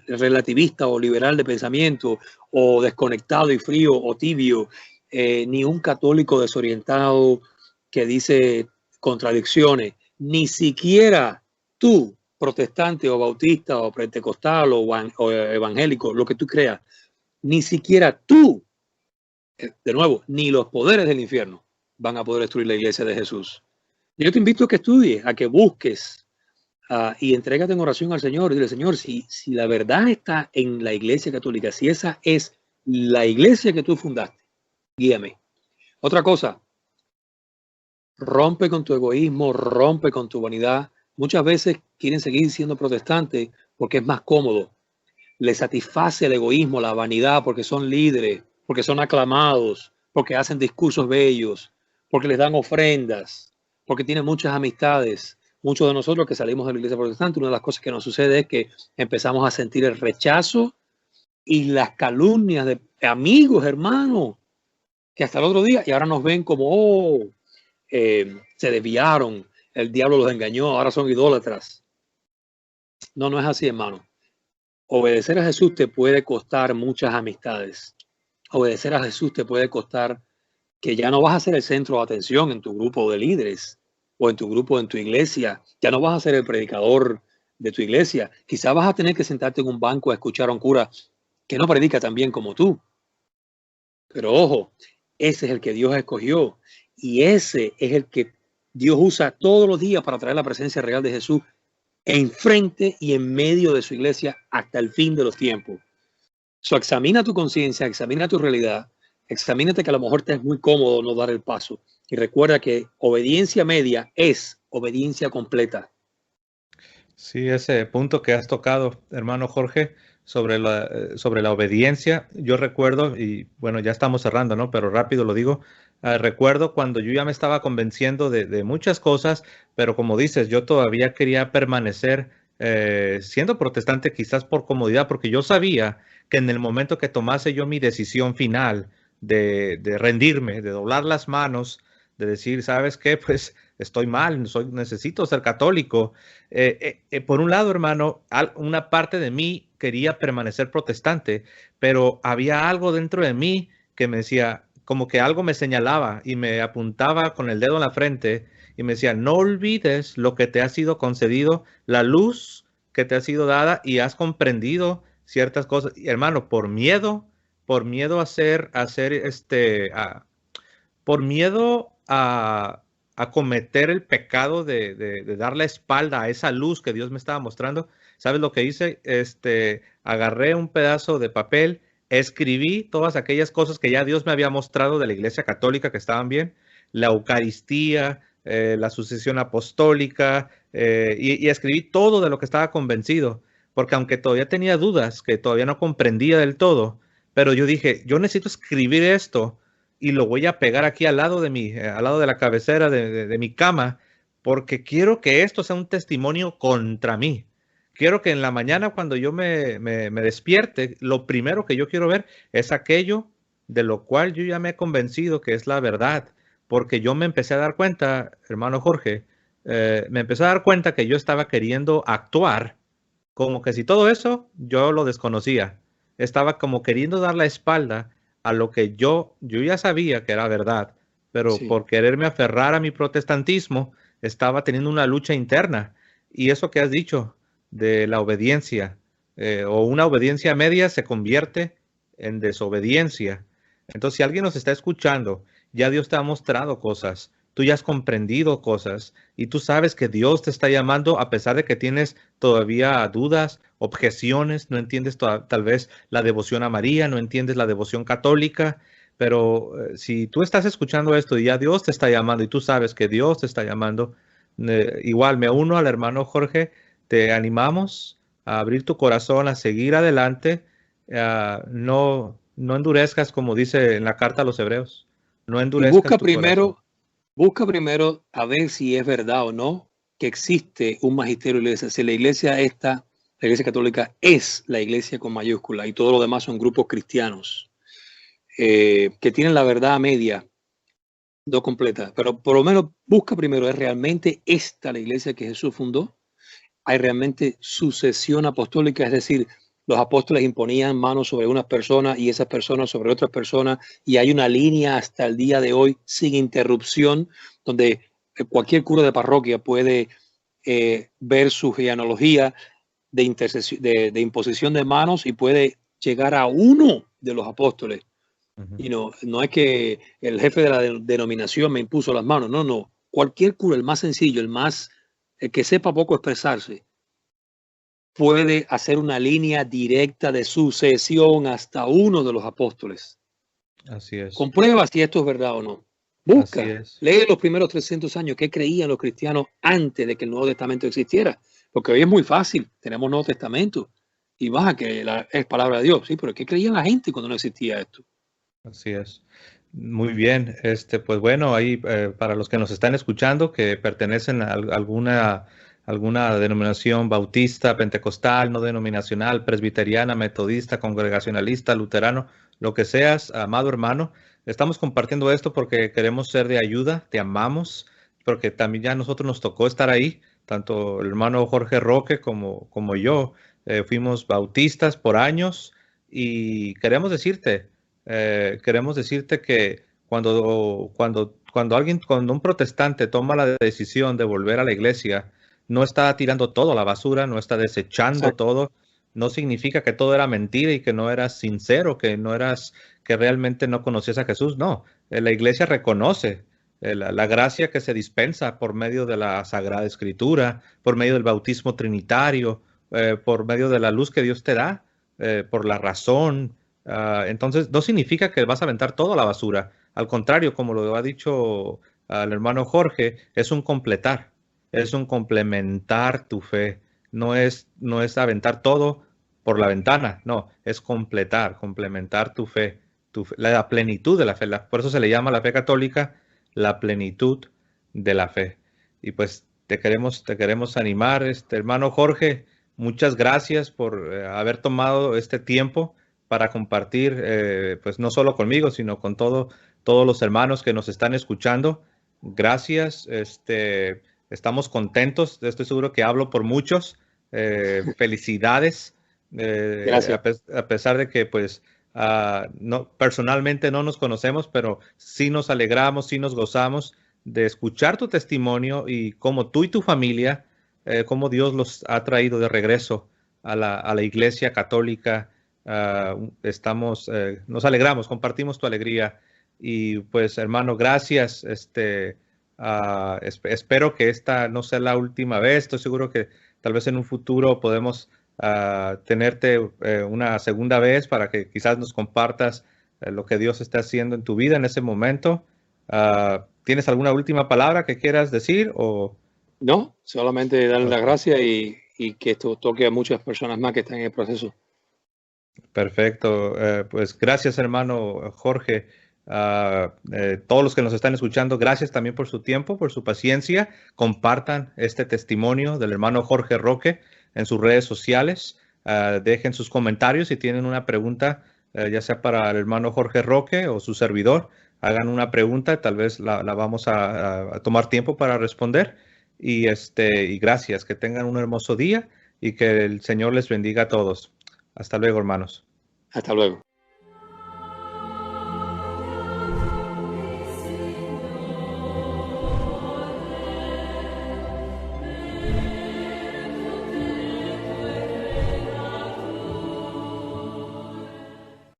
relativista o liberal de pensamiento, o desconectado y frío o tibio, ni un católico desorientado que dice contradicciones, ni siquiera tú, protestante o bautista o pentecostal o evangélico, lo que tú creas, ni siquiera tú, de nuevo, ni los poderes del infierno van a poder destruir la iglesia de Jesús. Yo te invito a que estudies, a que busques y entrégate en oración al Señor. Y dile, Señor, si la verdad está en la Iglesia Católica, si esa es la iglesia que tú fundaste, guíame. Otra cosa, rompe con tu egoísmo, rompe con tu vanidad. Muchas veces quieren seguir siendo protestantes porque es más cómodo. Les satisface el egoísmo, la vanidad, porque son líderes, porque son aclamados, porque hacen discursos bellos, porque les dan ofrendas, porque tienen muchas amistades. Muchos de nosotros que salimos de la iglesia protestante, una de las cosas que nos sucede es que empezamos a sentir el rechazo y las calumnias de amigos, hermanos, que hasta el otro día, y ahora nos ven como, se desviaron, el diablo los engañó, ahora son idólatras. No, no es así, hermano. Obedecer a Jesús te puede costar muchas amistades. Obedecer a Jesús te puede costar que ya no vas a ser el centro de atención en tu grupo de líderes o en tu grupo, en tu iglesia. Ya no vas a ser el predicador de tu iglesia. Quizás vas a tener que sentarte en un banco a escuchar a un cura que no predica tan bien como tú. Pero ojo, ese es el que Dios escogió y ese es el que Dios usa todos los días para traer la presencia real de Jesús enfrente y en medio de su iglesia hasta el fin de los tiempos. So, examina tu conciencia, examina tu realidad, examínate que a lo mejor te es muy cómodo no dar el paso. Y recuerda que obediencia media es obediencia completa. Sí, ese punto que has tocado, hermano Jorge, sobre la obediencia, yo recuerdo, y bueno, ya estamos cerrando, ¿no? Pero rápido lo digo, recuerdo cuando yo ya me estaba convenciendo de muchas cosas, pero como dices, yo todavía quería permanecer siendo protestante quizás por comodidad, porque yo sabía que en el momento que tomase yo mi decisión final de rendirme, de doblar las manos, de decir, ¿sabes qué? Pues estoy mal, necesito ser católico. Por un lado, hermano, una parte de mí quería permanecer protestante, pero había algo dentro de mí que me decía, como que algo me señalaba y me apuntaba con el dedo en la frente y me decía, no olvides lo que te ha sido concedido, la luz que te ha sido dada y has comprendido ciertas cosas. Y, hermano, por miedo por miedo a cometer el pecado de dar la espalda a esa luz que Dios me estaba mostrando. ¿Sabes lo que hice? Agarré un pedazo de papel, escribí todas aquellas cosas que ya Dios me había mostrado de la Iglesia Católica que estaban bien, la Eucaristía, la sucesión apostólica, y escribí todo de lo que estaba convencido, porque aunque todavía tenía dudas, que todavía no comprendía del todo, pero yo dije, yo necesito escribir esto y lo voy a pegar aquí al lado al lado de la cabecera de mi cama, porque quiero que esto sea un testimonio contra mí. Quiero que en la mañana cuando yo me despierte, lo primero que yo quiero ver es aquello de lo cual yo ya me he convencido que es la verdad, porque yo me empecé a dar cuenta, hermano Jorge, me empecé a dar cuenta que yo estaba queriendo actuar como que si todo eso yo lo desconocía. Estaba como queriendo dar la espalda a lo que yo ya sabía que era verdad, pero Sí. por quererme aferrar a mi protestantismo, estaba teniendo una lucha interna. Y eso que has dicho de la obediencia, o una obediencia media se convierte en desobediencia. Entonces, si alguien nos está escuchando, ya Dios te ha mostrado cosas, tú ya has comprendido cosas y tú sabes que Dios te está llamando a pesar de que tienes todavía dudas, objeciones, no entiendes tal vez la devoción a María, no entiendes la devoción católica, pero si tú estás escuchando esto y ya Dios te está llamando y tú sabes que Dios te está llamando, igual me uno al hermano Jorge, te animamos a abrir tu corazón, a seguir adelante, no endurezcas como dice en la carta a los hebreos, no Y endurezcas tu corazón. busca primero a ver si es verdad o no que existe un magisterio de la iglesia. Si la iglesia esta, la iglesia católica es la iglesia con mayúscula y todo lo demás son grupos cristianos que tienen la verdad a media, no completa. Pero por lo menos busca primero, ¿es realmente esta la iglesia que Jesús fundó? ¿Hay realmente sucesión apostólica? Es decir, los apóstoles imponían manos sobre unas personas y esas personas sobre otras personas, y hay una línea hasta el día de hoy sin interrupción, donde cualquier cura de parroquia puede ver su genealogía de imposición de manos y puede llegar a uno de los apóstoles. Y no es que el jefe de la denominación me impuso las manos, no. Cualquier cura, el más sencillo, el más el que sepa poco expresarse, puede hacer una línea directa de sucesión hasta uno de los apóstoles. Así es. Comprueba si esto es verdad o no. Así Busca, es. lee los primeros 300 años, qué creían los cristianos antes de que el Nuevo Testamento existiera. Porque hoy es muy fácil, tenemos Nuevo Testamento y baja que es palabra de Dios. Sí, pero ¿qué creía la gente cuando no existía esto? Así es. Muy bien. Pues bueno, ahí para los que nos están escuchando que pertenecen a alguna denominación bautista, pentecostal, no denominacional, presbiteriana, metodista, congregacionalista, luterano, lo que seas, amado hermano, estamos compartiendo esto porque queremos ser de ayuda, te amamos, porque también ya a nosotros nos tocó estar ahí, tanto el hermano Jorge Roque como yo, fuimos bautistas por años y queremos decirte que cuando un protestante toma la decisión de volver a la iglesia, no está tirando todo a la basura, no está desechando Exacto. todo, no significa que todo era mentira y que no eras sincero, que realmente no conocías a Jesús. No, la iglesia reconoce la gracia que se dispensa por medio de la Sagrada Escritura, por medio del bautismo trinitario, por medio de la luz que Dios te da, por la razón. Entonces, no significa que vas a aventar todo a la basura. Al contrario, como lo ha dicho al hermano Jorge, es un complementar tu fe. No es aventar todo por la ventana, no, es complementar la plenitud de la fe. Por eso se le llama a la fe católica la plenitud de la fe. Y pues te queremos animar, hermano Jorge, muchas gracias por haber tomado este tiempo para compartir, pues no solo conmigo, sino con todos los hermanos que nos están escuchando. Gracias, estamos contentos, estoy seguro que hablo por muchos. Felicidades, Gracias. a pesar de que pues no, personalmente no nos conocemos, pero sí nos alegramos, sí nos gozamos de escuchar tu testimonio y cómo tú y tu familia, cómo Dios los ha traído de regreso a la Iglesia Católica. Nos alegramos, compartimos tu alegría y pues hermano, gracias. Espero que esta no sea la última vez. Estoy seguro que tal vez en un futuro podemos tenerte una segunda vez para que quizás nos compartas lo que Dios está haciendo en tu vida en ese momento. ¿Tienes alguna última palabra que quieras decir? No, solamente darle las Okay. gracias y que esto toque a muchas personas más que están en el proceso. Perfecto. Pues gracias, hermano Jorge. Todos los que nos están escuchando, gracias también por su tiempo, por su paciencia. Compartan este testimonio del hermano Jorge Roque en sus redes sociales. Dejen sus comentarios si tienen una pregunta, ya sea para el hermano Jorge Roque o su servidor. Hagan una pregunta, tal vez la vamos a tomar tiempo para responder. Y gracias, que tengan un hermoso día y que el Señor les bendiga a todos. Hasta luego, hermanos. Hasta luego.